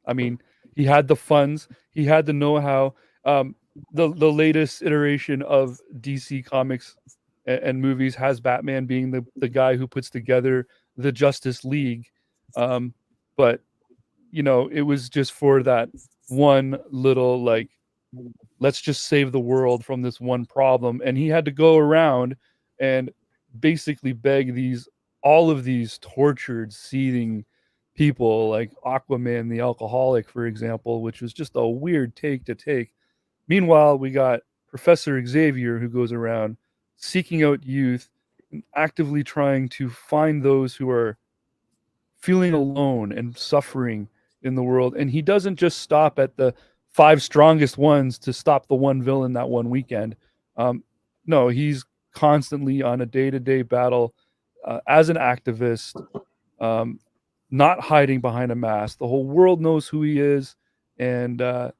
I mean, he had the funds, he had the know-how. The latest iteration of DC Comics and movies has Batman being the guy who puts together the Justice League. But it was just for that one little like, let's just save the world from this one problem. And he had to go around and basically beg all of these tortured, seething people like Aquaman, the alcoholic, for example, which was just a weird take to take. Meanwhile, we got Professor Xavier, who goes around seeking out youth and actively trying to find those who are feeling alone and suffering in the world. And he doesn't just stop at the 5 strongest ones to stop the one villain that one weekend. No, he's constantly on a day-to-day battle as an activist, not hiding behind a mask. The whole world knows who he is, and I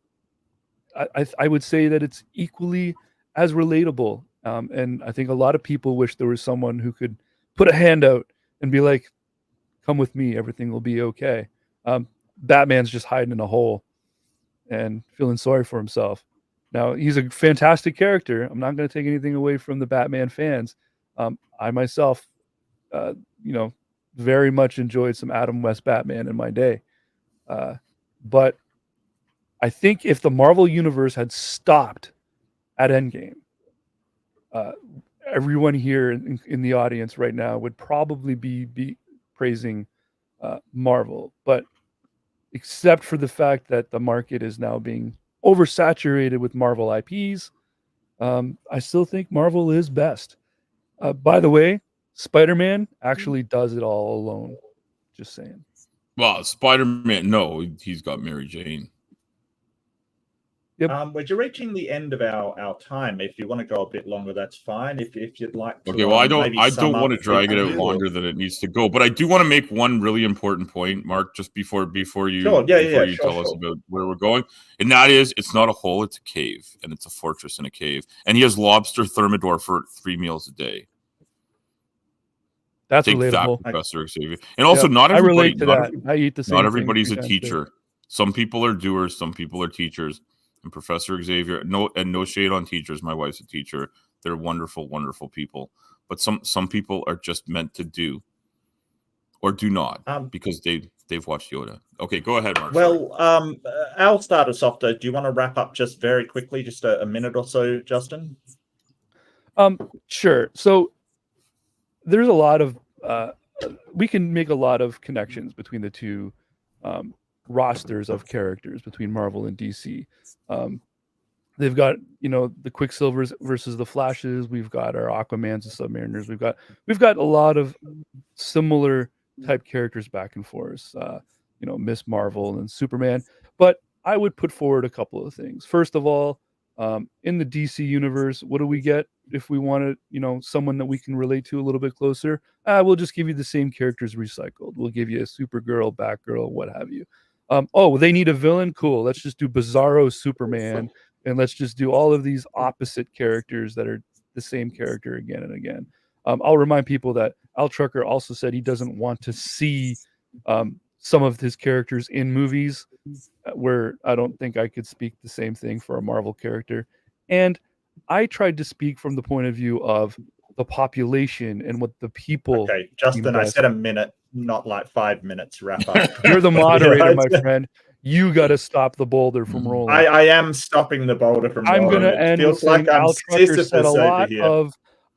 would say that it's equally as relatable. And I think a lot of people wish there was someone who could put a hand out and be like, come with me, everything will be okay. Batman's just hiding in a hole and feeling sorry for himself. Now, he's a fantastic character. I'm not going to take anything away from the Batman fans. I myself, very much enjoyed some Adam West Batman in my day. But I think if the Marvel Universe had stopped at Endgame, everyone here in the audience right now would probably be praising Marvel. But except for the fact that the market is now being oversaturated with Marvel IPs, I still think Marvel is best. By the way, Spider-Man actually does it all alone. Just saying. Well, Spider-Man, no, he's got Mary Jane. Yep. We're reaching the end of our time. If you want to go a bit longer, that's fine. If you'd like to. Okay, well, I don't want to drag it out longer than it needs to go, but I do want to make one really important point, Mark, just before you tell us about where we're going. And that is, it's not a hole, it's a cave, and it's a fortress in a cave. And he has lobster thermidor for 3 meals a day. That's relatable. That, Professor Xavier. And also, not everybody. I relate to that. I eat the same. Not everybody's a teacher. Some people are doers. Some people are teachers. And Professor Xavier, no shade on teachers. My wife's a teacher. They're wonderful, wonderful people. But some people are just meant to do, or do not, because they've watched Yoda. Okay, go ahead, Mark. Well, I'll start us off. Do you want to wrap up just very quickly, just a minute or so, Justin? Sure. So there's a lot of we can make a lot of connections between the two rosters of characters between Marvel and DC. They've got, the Quicksilvers versus the Flashes. We've got our Aquamans and Submariners. We've got a lot of similar type characters back and forth. Miss Marvel and Superman. But I would put forward a couple of things. First of all, in the DC universe, what do we get if we wanted, someone that we can relate to a little bit closer? We'll just give you the same characters recycled. We'll give you a Supergirl, Batgirl, what have you. They need a villain? Cool. Let's just do Bizarro Superman, and let's just do all of these opposite characters that are the same character again and again. I'll remind people that Al Trucker also said he doesn't want to see some of his characters in movies, where I don't think I could speak the same thing for a Marvel character. And I tried to speak from the point of view of the population and what the people. Okay, Justin, I said a minute, not like 5 minutes. Wrap up. You're the moderator, my friend. You got to stop the boulder from rolling. I am stopping the boulder from rolling. I'm going to end with saying Al Trucker said a lot of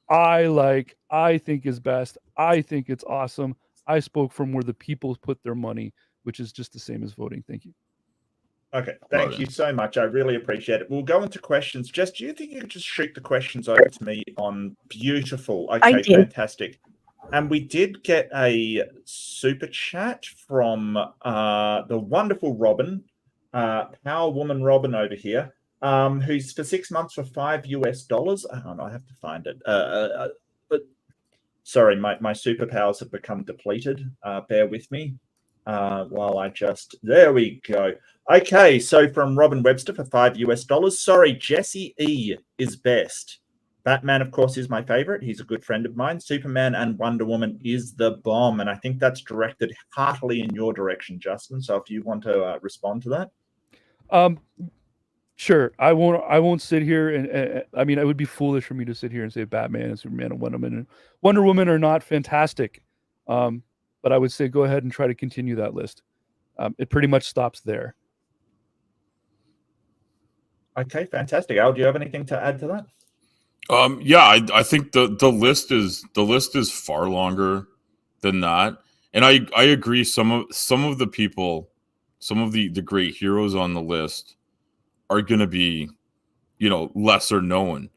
I think is best. I think it's awesome. I spoke from where the people put their money, which is just the same as voting. Thank you. Okay, thank you so much. I really appreciate it. We'll go into questions. Jess, do you think you could just shoot the questions over to me on beautiful? Okay, fantastic. And we did get a super chat from the wonderful Robin, Power Woman Robin over here, who's for 6 months for $5. Oh, no, I have to find it. But sorry, my superpowers have become depleted. Bear with me. While there we go. Okay, so from Robin Webster for $5. Sorry, Jesse E is best. Batman, of course, is my favorite. He's a good friend of mine. Superman and Wonder Woman is the bomb. And I think that's directed heartily in your direction, Justin. So if you want to respond to that. Sure. I won't sit here and I mean, it would be foolish for me to sit here and say Batman and Superman and Wonder Woman are not fantastic. But I would say go ahead and try to continue that list. It pretty much stops there. Okay, fantastic. Al, do you have anything to add to that? Yeah, I think the list is far longer than that, and I agree. Some of the people, some of the great heroes on the list are going to be, lesser known,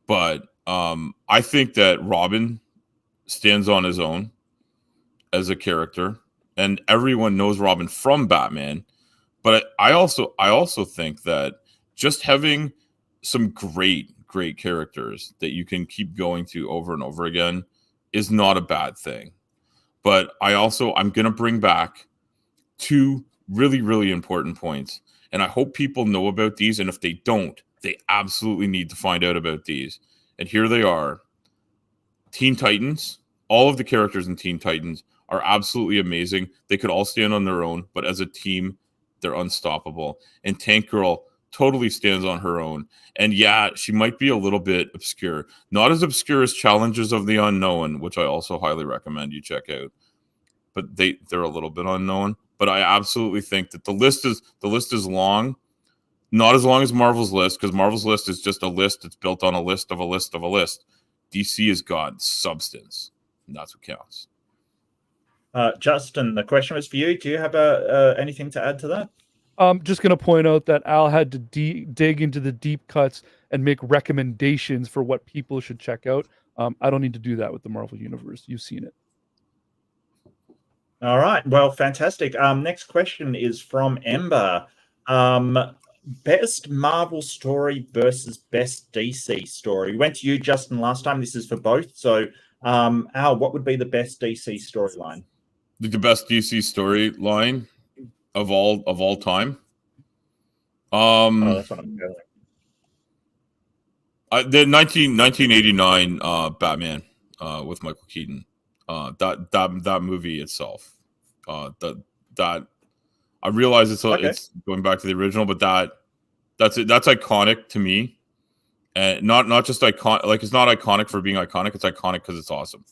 but I think that Robin stands on his own as a character, and everyone knows Robin from Batman. But I also think that just having some great characters that you can keep going to over and over again is not a bad thing. But I'm going to bring back two really, really important points. And I hope people know about these. And if they don't, they absolutely need to find out about these. And here they are. Teen Titans, all of the characters in Teen Titans are absolutely amazing. They could all stand on their own, but as a team, they're unstoppable. And Tank Girl totally stands on her own. And yeah, she might be a little bit obscure. Not as obscure as Challenges of the Unknown, which I also highly recommend you check out. But they're a little bit unknown. But I absolutely think that the list is long. Not as long as Marvel's list, because Marvel's list is just a list. It's built on a list of a list of a list. DC has got substance, and that's what counts. Justin, the question was for you. Do you have anything to add to that? I'm just going to point out that Al had to dig into the deep cuts and make recommendations for what people should check out. I don't need to do that with the Marvel Universe. You've seen it. All right. Well, fantastic. Next question is from Ember. Best Marvel story versus best DC story. We went to you, Justin, last time. This is for both. So, Al, what would be the best DC storyline? The best DC storyline of all time. That's what I'm feeling. The 1989 Batman with Michael Keaton. That movie itself. That I realize it's going back to the original, but that's iconic to me, and not just iconic. Like, it's not iconic for being iconic. It's iconic because it's awesome.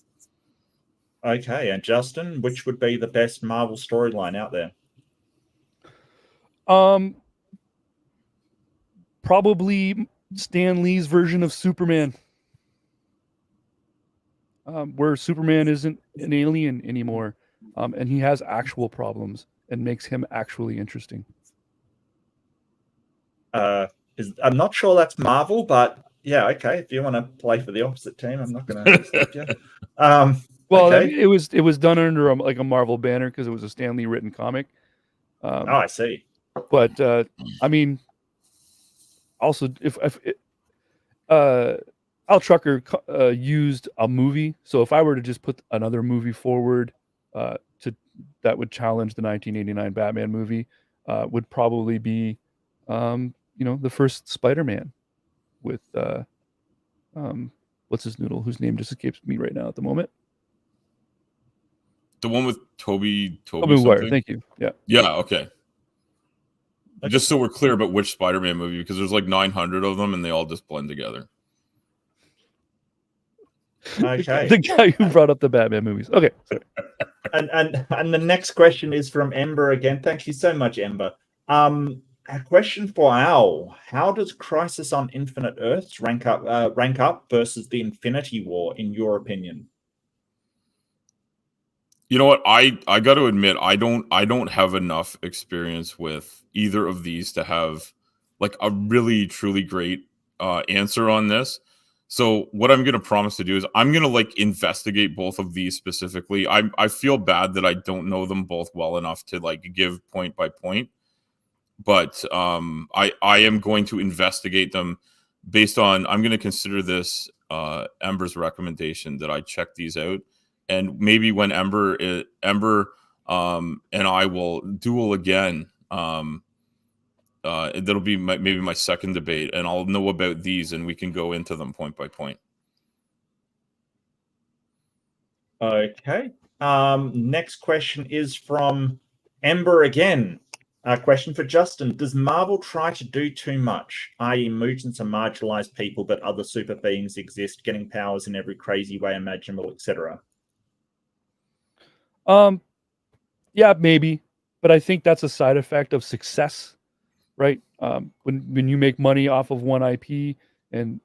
Okay, and Justin, which would be the best Marvel storyline out there? Probably Stan Lee's version of Superman. where Superman isn't an alien anymore, and he has actual problems and makes him actually interesting. I'm not sure that's Marvel, but yeah, okay. If you want to play for the opposite team, I'm not going to stop you. Well, okay. I mean, it was done under like a Marvel banner because it was a Stan Lee written comic. I see. But I mean, also if Al Trucker used a movie, so if I were to just put another movie forward that would challenge the 1989 Batman movie, would probably be the first Spider-Man with what's his noodle, whose name just escapes me right now at the moment. The one with Toby Maguire, thank you. Yeah, okay. Just so we're clear about which Spider-Man movie, because there's like 900 of them and they all just blend together. Okay. The guy who brought up the Batman movies. Okay. Sorry. And the next question is from Ember again. Thank you so much, Ember. A question for Al: how does Crisis on Infinite Earths rank up versus the Infinity War, in your opinion? You know what? I got to admit, I don't have enough experience with either of these to have like a really truly great answer on this. So what I'm going to promise to do is I'm going to like investigate both of these specifically. I feel bad that I don't know them both well enough to like give point by point, but I am going to investigate them based on, I'm going to consider this Ember's recommendation that I check these out. And maybe when Ember and I will duel again, that'll be maybe my second debate, and I'll know about these, and we can go into them point by point. Okay. Next question is from Ember again. A question for Justin: does Marvel try to do too much, i.e., mutants are marginalized people, but other super beings exist, getting powers in every crazy way imaginable, etc.? Yeah, maybe, but I think that's a side effect of success, right? When you make money off of one IP, and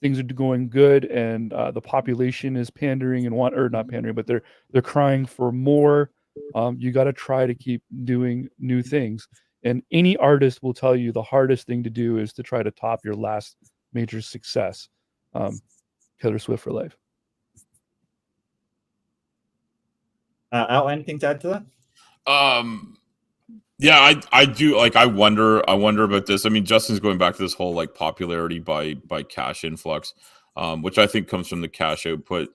things are going good, and the population is pandering and not pandering, but they're crying for more. You got to try to keep doing new things, and any artist will tell you the hardest thing to do is to try to top your last major success. Taylor Swift for life. Al, anything to add to that? Yeah, I do. Like, I wonder about this. I mean, Justin's going back to this whole like popularity by cash influx, which I think comes from the cash output.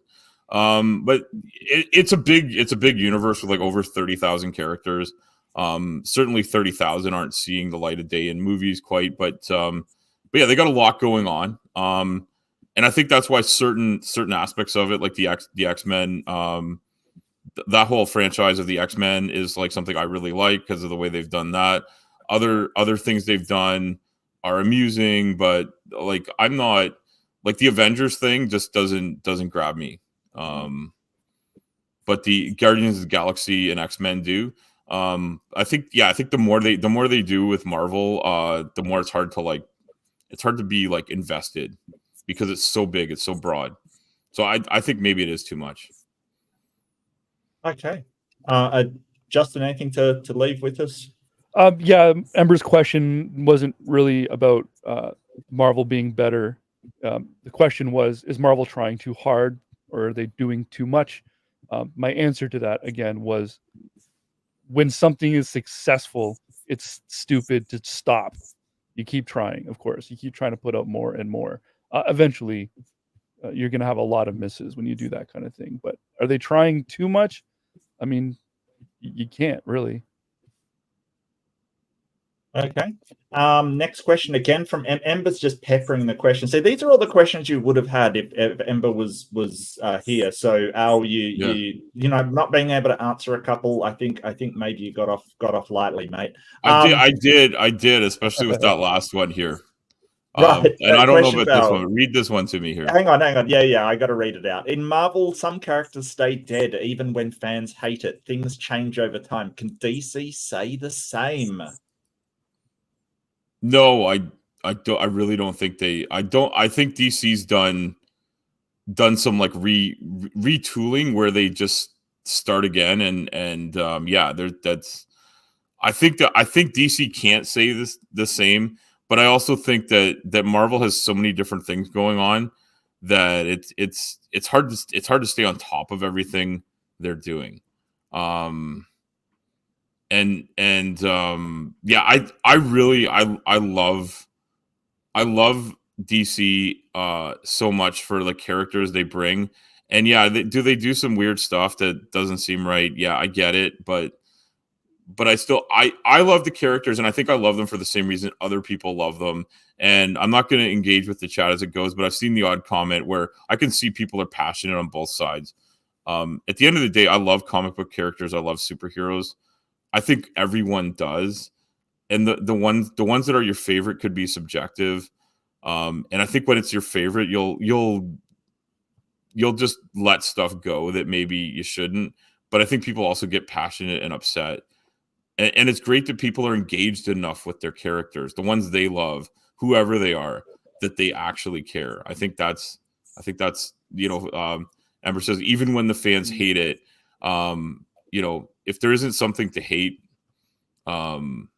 But it's a big universe with like over 30,000 characters. Certainly 30,000 aren't seeing the light of day in movies quite, but yeah, they got a lot going on. And I think that's why certain aspects of it, like the X-Men, that whole franchise of the X-Men is like something I really like because of the way they've done that. Other things they've done are amusing, but like I'm not like the Avengers thing just doesn't grab me. But the Guardians of the Galaxy and X-Men do. I think the more they do with Marvel, the more it's hard to be like invested because it's so big, it's so broad. So I think maybe it is too much. Okay. Justin, anything to leave with us? Yeah, Ember's question wasn't really about Marvel being better. The question was, is Marvel trying too hard, or are they doing too much? My answer to that, again, was when something is successful, it's stupid to stop. You keep trying, of course. You keep trying to put out more and more. Eventually, you're going to have a lot of misses when you do that kind of thing. But are they trying too much? I mean, you can't really. Okay. Next question again from Ember's just peppering the question. So these are all the questions you would have had if Ember was here. So Al, you not being able to answer a couple, I think maybe you got off lightly, mate. I did, especially with that last one here. Right. And I don't know about this one. Read this one to me here. Hang on. Yeah, I got to read it out. In Marvel, some characters stay dead even when fans hate it. Things change over time. Can DC say the same? No, I really don't think I think DC's done done some like retooling where they just start again, and yeah, that's. I think DC can't say the same, but I also think that Marvel has so many different things going on that it's hard to stay on top of everything they're doing. Yeah, I love DC so much for the characters they bring. And yeah, they do some weird stuff that doesn't seem right. Yeah, I get it, but I love the characters, and I think I love them for the same reason other people love them. And I'm not going to engage with the chat as it goes, but I've seen the odd comment where I can see people are passionate on both sides. At the end of the day, I love comic book characters. I love superheroes. I think everyone does, and the ones that are your favorite could be subjective. And I think when it's your favorite, you'll just let stuff go that maybe you shouldn't. But I think people also get passionate and upset. And it's great that people are engaged enough with their characters, the ones they love, whoever they are, that they actually care. I think that's Ember says, even when the fans hate it, if there isn't something to hate, then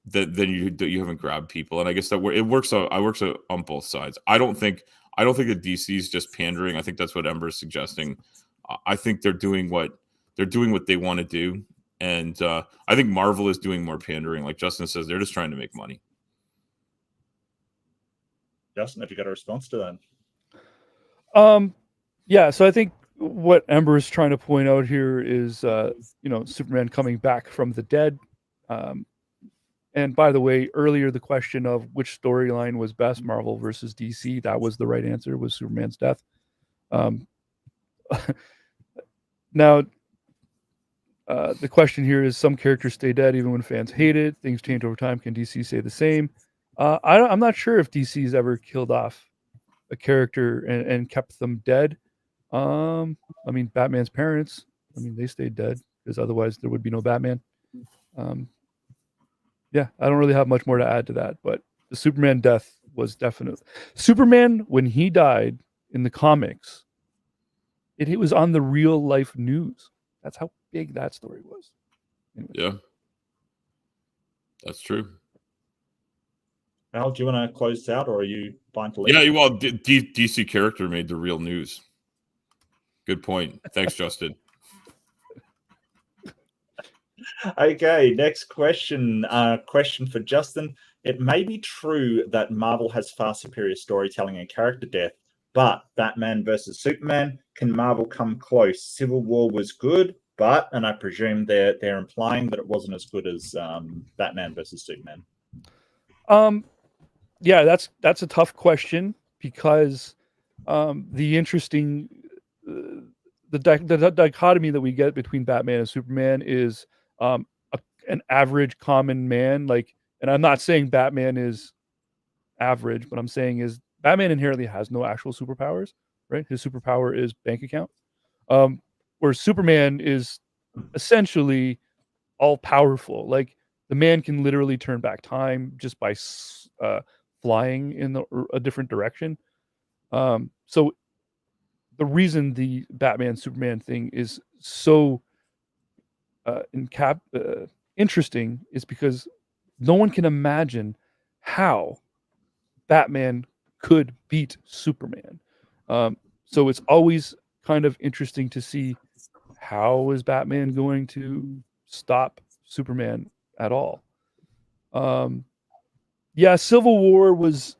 you haven't grabbed people. And I guess that it works out. I works out on both sides. I don't think that DC is just pandering. I think that's what Ember is suggesting. I think they're doing what they want to do. And I think Marvel is doing more pandering. Like Justin says, they're just trying to make money. Justin, have you got a response to that? Yeah, so I think what Ember is trying to point out here is, Superman coming back from the dead. And by the way, earlier the question of which storyline was best, Marvel versus DC, that was the right answer, was Superman's death. Now, the question here is, some characters stay dead even when fans hate it. Things change over time. Can DC say the same? I'm not sure if DC's ever killed off a character and kept them dead. I mean, Batman's parents, they stayed dead because otherwise there would be no Batman. Yeah, I don't really have much more to add to that, but the Superman death was definitely... Superman, when he died in the comics, it was on the real life news. That's how big that story was. Anyway. Yeah, that's true. Al, do you want to close this out, or are you fine to leave? Yeah, well, DC character made the real news. Good point. Thanks, Justin. Okay, next question. Question for Justin. It may be true that Marvel has far superior storytelling and character depth, but Batman versus Superman, can Marvel come close? Civil War was good, but, and I presume they're implying that it wasn't as good as Batman versus Superman. Yeah, that's a tough question, because the interesting the dichotomy that we get between Batman and Superman is an average common man. And I'm not saying Batman is average, but I'm saying is Batman inherently has no actual superpowers, right? His superpower is bank account. Where Superman is essentially all powerful. Like, the man can literally turn back time just by flying in a different direction. So the reason the Batman Superman thing is so interesting is because no one can imagine how Batman could beat Superman. So it's always kind of interesting to see, how is Batman going to stop Superman at all? Yeah, Civil War was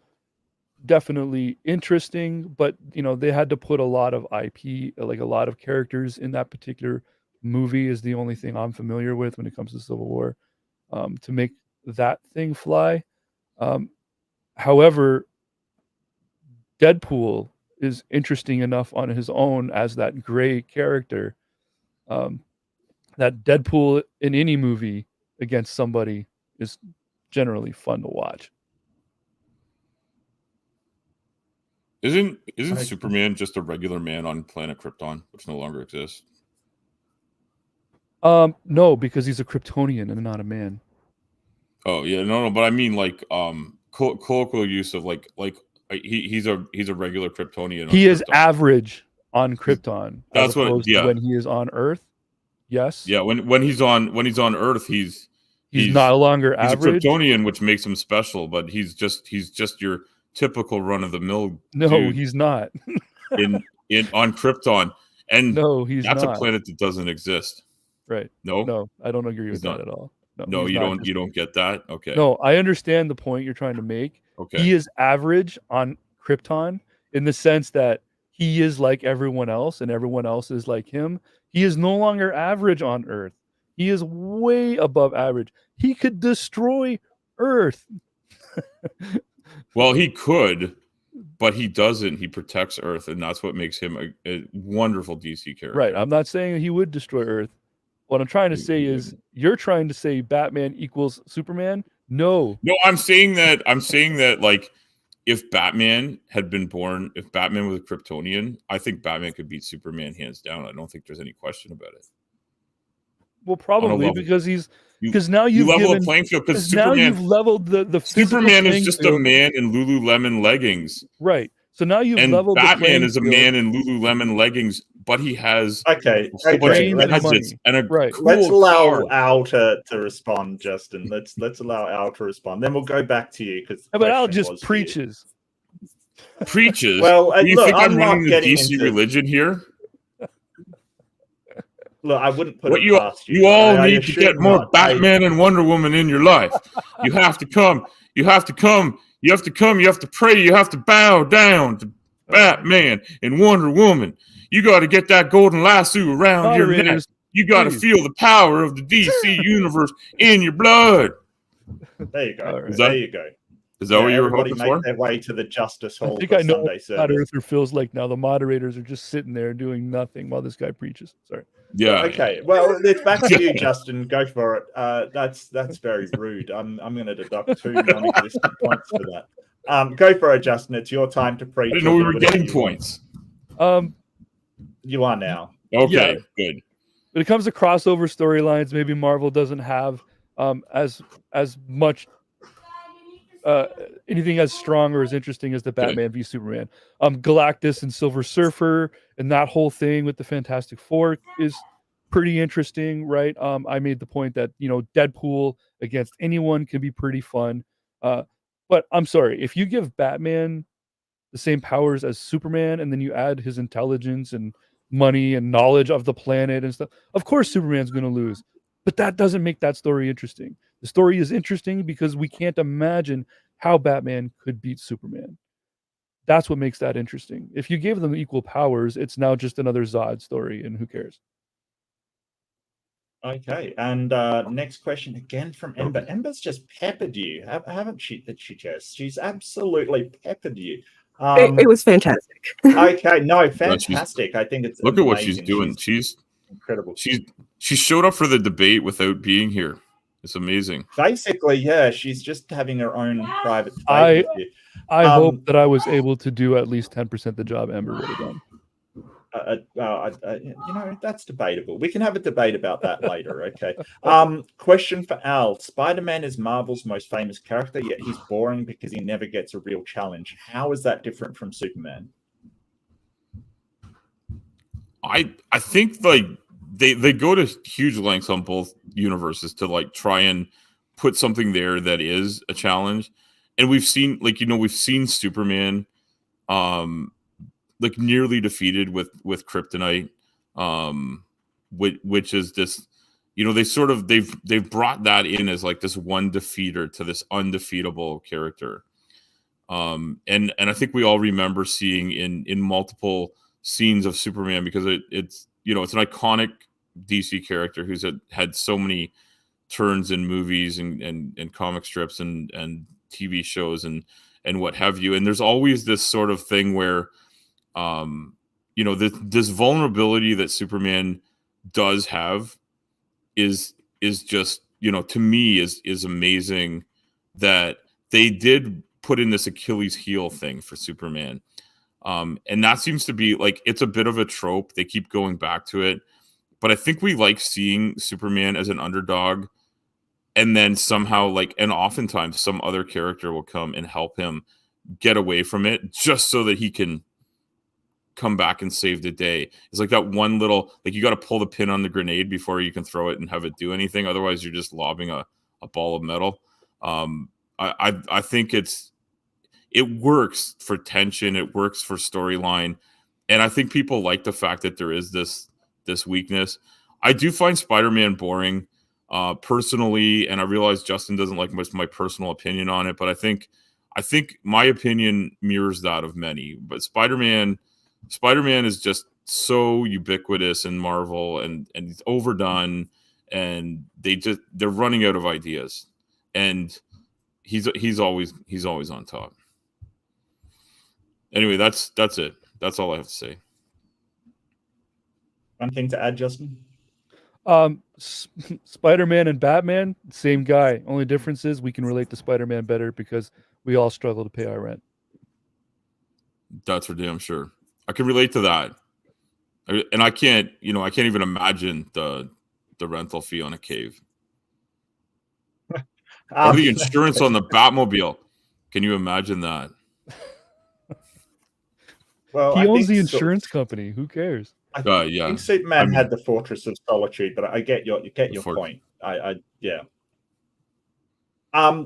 definitely interesting, but they had to put a lot of IP, like a lot of characters in that particular movie is the only thing I'm familiar with when it comes to Civil War, to make that thing fly. However, Deadpool is interesting enough on his own as that gray character, that Deadpool in any movie against somebody is generally fun to watch. Isn't Superman just a regular man on planet Krypton, which no longer exists? No, because he's a Kryptonian and not a man. Oh yeah, no, but I mean, like, colloquial use of like He's a regular Kryptonian. He is average on Krypton. That's what. Yeah. When he is on Earth. Yes. Yeah. When he's on Earth, he's no longer average. He's a Kryptonian, which makes him special. But he's just your typical run of the mill. No, he's not. on Krypton, and no, that's a planet that doesn't exist. Right. No, I don't agree with that at all. No, you don't get that. Okay. No, I understand the point you're trying to make. Okay. He is average on Krypton in the sense that he is like everyone else and everyone else is like him. He is no longer average on Earth. He is way above average. He could destroy Earth. Well, he could, but he doesn't. He protects Earth, and that's what makes him a wonderful DC character. Right. I'm not saying he would destroy Earth. What I'm trying to say is you're trying to say Batman equals Superman. No, I'm saying that like if Batman had been born, if Batman was a Kryptonian, I think Batman could beat Superman hands down. I don't think there's any question about it. Well, probably because now you've leveled the playing field because now you've leveled the Superman is just a man in Lululemon leggings. Right. So now you've and leveled Batman the is a man in Lululemon leggings, but he has a bunch of gadgets and a cool Let's allow car. Al to respond, Justin. Let's allow Al to respond. Then we'll go back to you because but Al just preaches. Well, do you look, think I'm running the getting DC religion here? Look, I wouldn't put what it past you. You all need to get more Batman and Wonder Woman in your life. You have to come. You have to come. You have to come. You have to pray. You have to bow down to Batman and Wonder Woman. You got to get that golden lasso around your neck. You got to feel the power of the DC universe in your blood. There you go. Right. There you go. Is that what you were hoping for? Make their way to the Justice Hall. I think I know what Flat Earther feels like now. The moderators are just sitting there doing nothing while this guy preaches. Sorry. Yeah. Okay. Well, it's back to you, Justin. Go for it. That's very rude. I'm going to deduct 2 non-existent points for that. Go for it, Justin. It's your time to preach. I didn't know we were getting points. You are now. Okay. Good. When it comes to crossover storylines, maybe Marvel doesn't have as much anything as strong or as interesting as the Batman v Superman. Galactus and Silver Surfer and that whole thing with the Fantastic Four is pretty interesting, right? I made the point that Deadpool against anyone can be pretty fun. But I'm sorry, if you give Batman the same powers as Superman and then you add his intelligence and money and knowledge of the planet and stuff, of course Superman's going to lose. But that doesn't make that story interesting. The story is interesting because we can't imagine how Batman could beat Superman. That's what makes that interesting. If you gave them equal powers, it's now just another Zod story, and who cares? Okay, and next question again from Ember. Ember's just peppered you, haven't she? She's absolutely peppered you. It was fantastic. Okay, no, fantastic. I think it's look amazing. At what she's doing. She's incredible. She showed up for the debate without being here. It's amazing. Basically, yeah, she's just having her own private debate with you. I hope that I was able to do at least 10% the job Ember would have done. That's debatable. We can have a debate about that later. Okay. Question for Al. Spider-Man is Marvel's most famous character, yet he's boring because he never gets a real challenge. How is that different from Superman? I think like they go to huge lengths on both universes to like try and put something there that is a challenge. And we've seen Superman like nearly defeated with kryptonite, which is this, they've brought that in as like this one defeater to this undefeatable character. And I think we all remember seeing in multiple scenes of Superman, because it's an iconic DC character who's had so many turns in movies and comic strips and TV shows and what have you. And there's always this sort of thing where this vulnerability that Superman does have is just, to me is amazing that they did put in this Achilles heel thing for Superman. And that seems to be like, it's a bit of a trope. They keep going back to it, but I think we like seeing Superman as an underdog, and then somehow and oftentimes some other character will come and help him get away from it just so that he can come back and save the day. It's like that one little, like you got to pull the pin on the grenade before you can throw it and have it do anything. Otherwise, you're just lobbing a ball of metal. I think it works for tension. It works for storyline. And I think people like the fact that there is this weakness. I do find Spider-Man boring personally, and I realize Justin doesn't like my personal opinion on it, but I think my opinion mirrors that of many. But Spider-Man is just so ubiquitous in Marvel, and it's overdone, and they're running out of ideas, and he's always on top. Anyway, that's it. That's all I have to say. One thing to add, Justin? Spider-Man and Batman, same guy. Only difference is we can relate to Spider-Man better because we all struggle to pay our rent. That's for damn sure. I can relate to that. And I can't even imagine the rental fee on a cave. Or the insurance on the Batmobile. Can you imagine that? Well, he owns the insurance company. Who cares? I think Superman had the Fortress of Solitude, but I get your point. Yeah.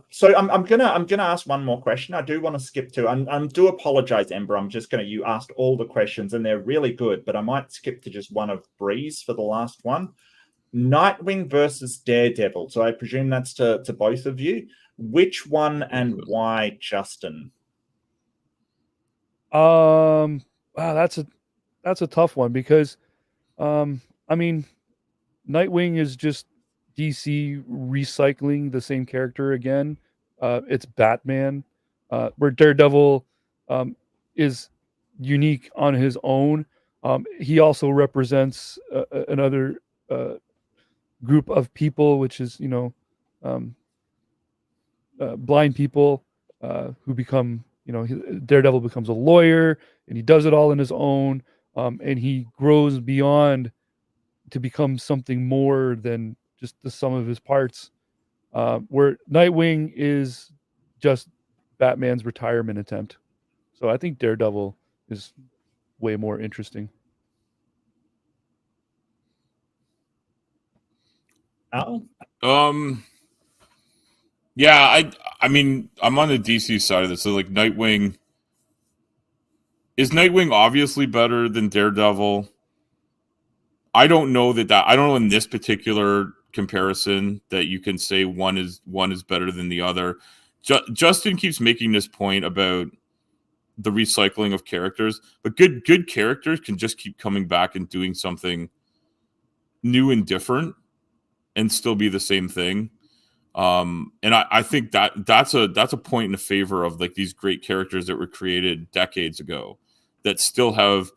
So I'm gonna ask one more question. I do want to skip to, and do apologize, Ember. You asked all the questions and they're really good, but I might skip to just one of Breeze for the last one. Nightwing versus Daredevil. So I presume that's to both of you. Which one and why, Justin? Wow, that's a tough one because, I mean, Nightwing is just DC recycling the same character again. It's Batman, where Daredevil is unique on his own. He also represents another group of people, which is blind people who become. Daredevil becomes a lawyer, and he does it all on his own, and he grows beyond to become something more than just the sum of his parts. Where Nightwing is just Batman's retirement attempt. So I think Daredevil is way more interesting. Al? Yeah, I mean, I'm on the DC side of this. So, like, is Nightwing obviously better than Daredevil? I don't know I don't know in this particular comparison that you can say one is better than the other. Justin keeps making this point about the recycling of characters, but good characters can just keep coming back and doing something new and different and still be the same thing. And I think that's a point in the favor of like these great characters that were created decades ago that still have,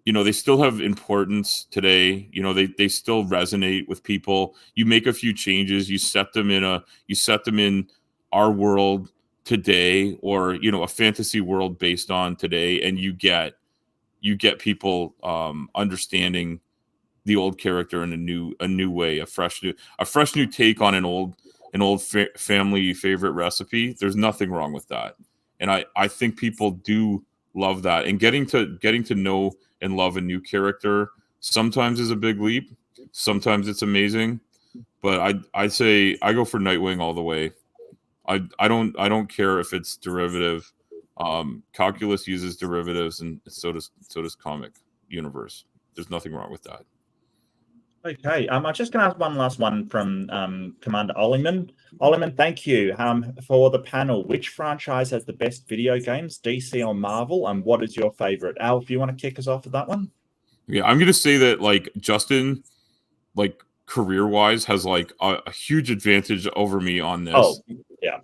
they still have importance today. They still resonate with people. You make a few changes, you set them in our world today, or a fantasy world based on today, and you get people understanding the old character in a new way, a fresh new take on an old family favorite recipe. There's nothing wrong with that, and I think people do love that. And getting to know and love a new character sometimes is a big leap. Sometimes it's amazing, but I say I go for Nightwing all the way. I don't care if it's derivative. Calculus uses derivatives, and so does comic universe. There's nothing wrong with that. Okay, I'm just going to ask one last one from Commander Olliman. Olliman, thank you for the panel. Which franchise has the best video games, DC or Marvel, and what is your favorite? Al, if you want to kick us off with that one. Yeah, I'm going to say that like Justin, like career-wise, has like a huge advantage over me on this. Oh, yeah.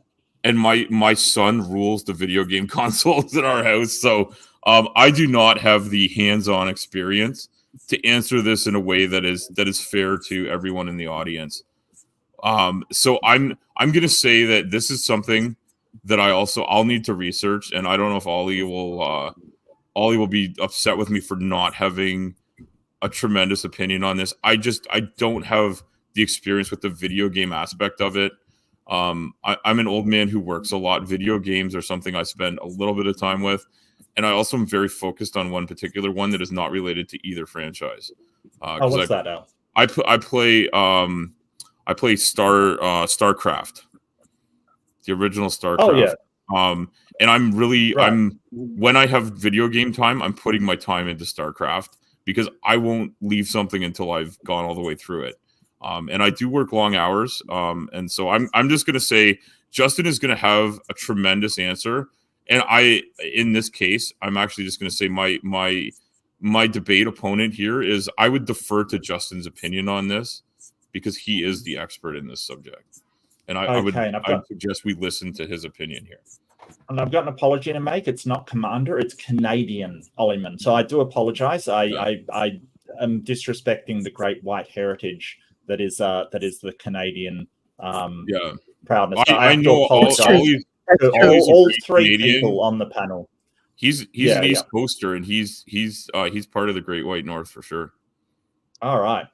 And my son rules the video game consoles in our house, so I do not have the hands-on experience to answer this in a way that is fair to everyone in the audience. So I'm going to say that this is something that I'll need to research, and I don't know if Ollie will be upset with me for not having a tremendous opinion on this. I don't have the experience with the video game aspect of it. I'm an old man who works a lot. Video games are something I spend a little bit of time with, and I also am very focused on one particular one that is not related to either franchise. What's that, Al? I play StarCraft, the original StarCraft. Oh yeah. And I'm really when I have video game time, I'm putting my time into StarCraft because I won't leave something until I've gone all the way through it. And I do work long hours. And so I'm just gonna say Justin is gonna have a tremendous answer. And in this case, I'm actually just gonna say my debate opponent here is I would defer to Justin's opinion on this because he is the expert in this subject. And I would suggest we listen to his opinion here. And I've got an apology to make. It's not Commander, it's Canadian Olliman. So I do apologize. I am disrespecting the great white heritage that is the Canadian proudness. I know all three people on the panel. He's an East Coaster, and he's part of the Great White North for sure. All right.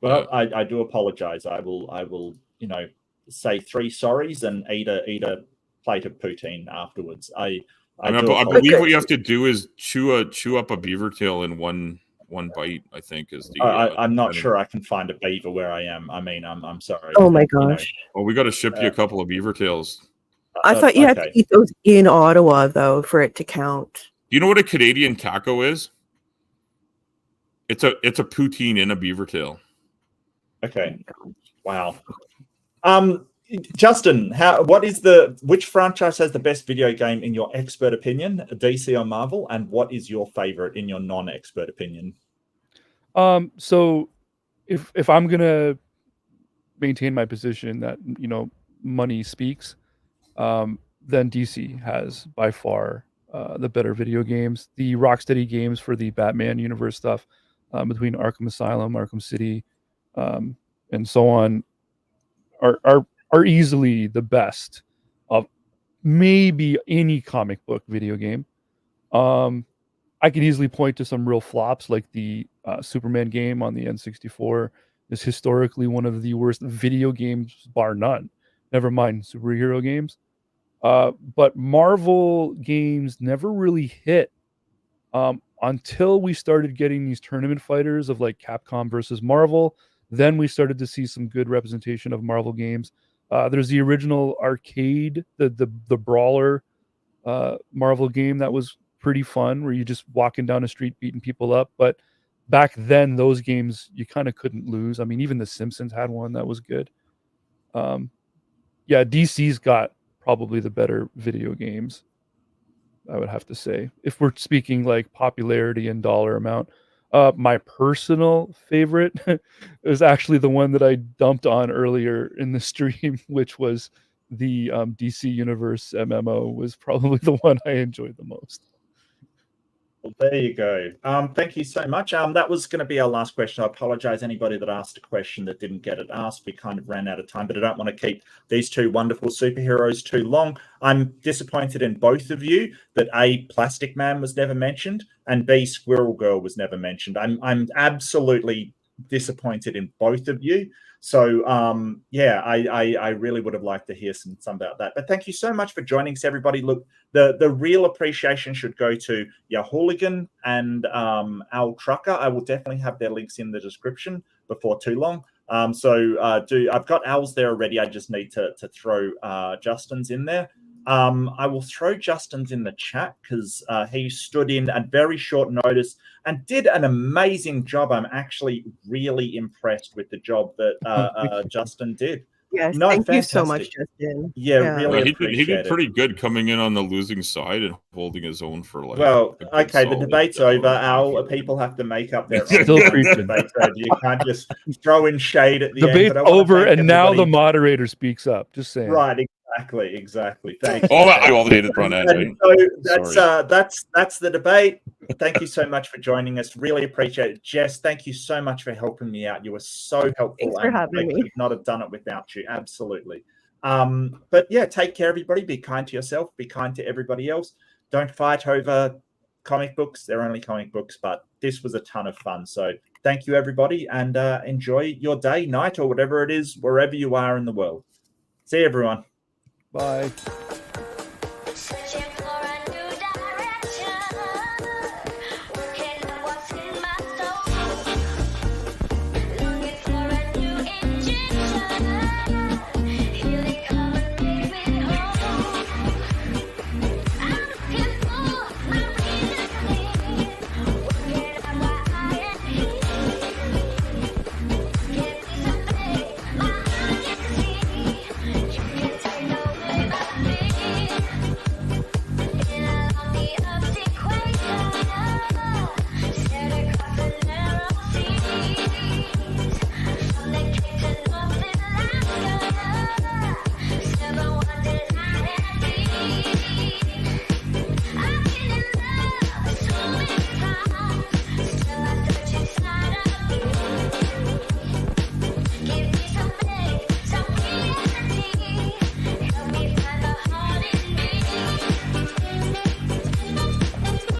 Well, I do apologize. I will say 3 sorries and eat a plate of poutine afterwards. I believe what you have to do is chew up a beaver tail in one bite. I think is the. I'm not sure I can find a beaver where I am. I mean, I'm sorry. Oh my gosh! Well, we got to ship you a couple of beaver tails. I thought you had to eat those in Ottawa though for it to count. Do you know what a Canadian taco is? It's a poutine in a beaver tail. Okay. Wow. Justin, which franchise has the best video game in your expert opinion, DC or Marvel, and what is your favorite in your non-expert opinion? So if I'm gonna maintain my position that money speaks, then DC has by far the better video games. The Rocksteady games for the Batman universe stuff, between Arkham Asylum, Arkham City, and so on, are easily the best of maybe any comic book video game. I can easily point to some real flops, like the Superman game on the N64 is historically one of the worst video games, bar none. Never mind superhero games. But Marvel games never really hit until we started getting these tournament fighters of like Capcom versus Marvel. Then we started to see some good representation of Marvel games. There's the original arcade, the brawler Marvel game that was pretty fun, where you just walking down the street beating people up. But back then, those games you kind of couldn't lose. I mean, even The Simpsons had one that was good. DC's got probably the better video games, I would have to say, if we're speaking like popularity and dollar amount. My personal favorite is actually the one that I dumped on earlier in the stream, which was the DC Universe MMO was probably the one I enjoyed the most. Well, there you go. Thank you so much. That was going to be our last question. I apologize anybody that asked a question that didn't get it asked. We kind of ran out of time, but I don't want to keep these two wonderful superheroes too long. I'm disappointed in both of you that A, Plastic Man was never mentioned, and B, Squirrel Girl was never mentioned. I'm absolutely disappointed in both of you. So I really would have liked to hear some about that. But thank you so much for joining us, everybody. Look, the real appreciation should go to YaHouligan and Al Trucker. I will definitely have their links in the description before too long. I've got Al's there already. I just need to throw Justin's in there. I will throw Justin's in the chat because he stood in at very short notice and did an amazing job. I'm actually really impressed with the job that Justin did. Yes, thank you so much, Justin. Yeah, really appreciate he did pretty good coming in on the losing side and holding his own for like. Well, okay, the debate's over. Al, people have to make up their own debate. You can't just throw in shade at the end. Debate's over, and now the moderator speaks up. Just saying. Right. Exactly. Thank you. All the data run So that's the debate. Thank you so much for joining us. Really appreciate it. Jess, thank you so much for helping me out. You were so helpful. Thanks for having me. I could not have done it without you. Absolutely. But yeah, take care, everybody. Be kind to yourself. Be kind to everybody else. Don't fight over comic books. They're only comic books, but this was a ton of fun. So thank you, everybody, and enjoy your day, night, or whatever it is, wherever you are in the world. See you, everyone. Bye.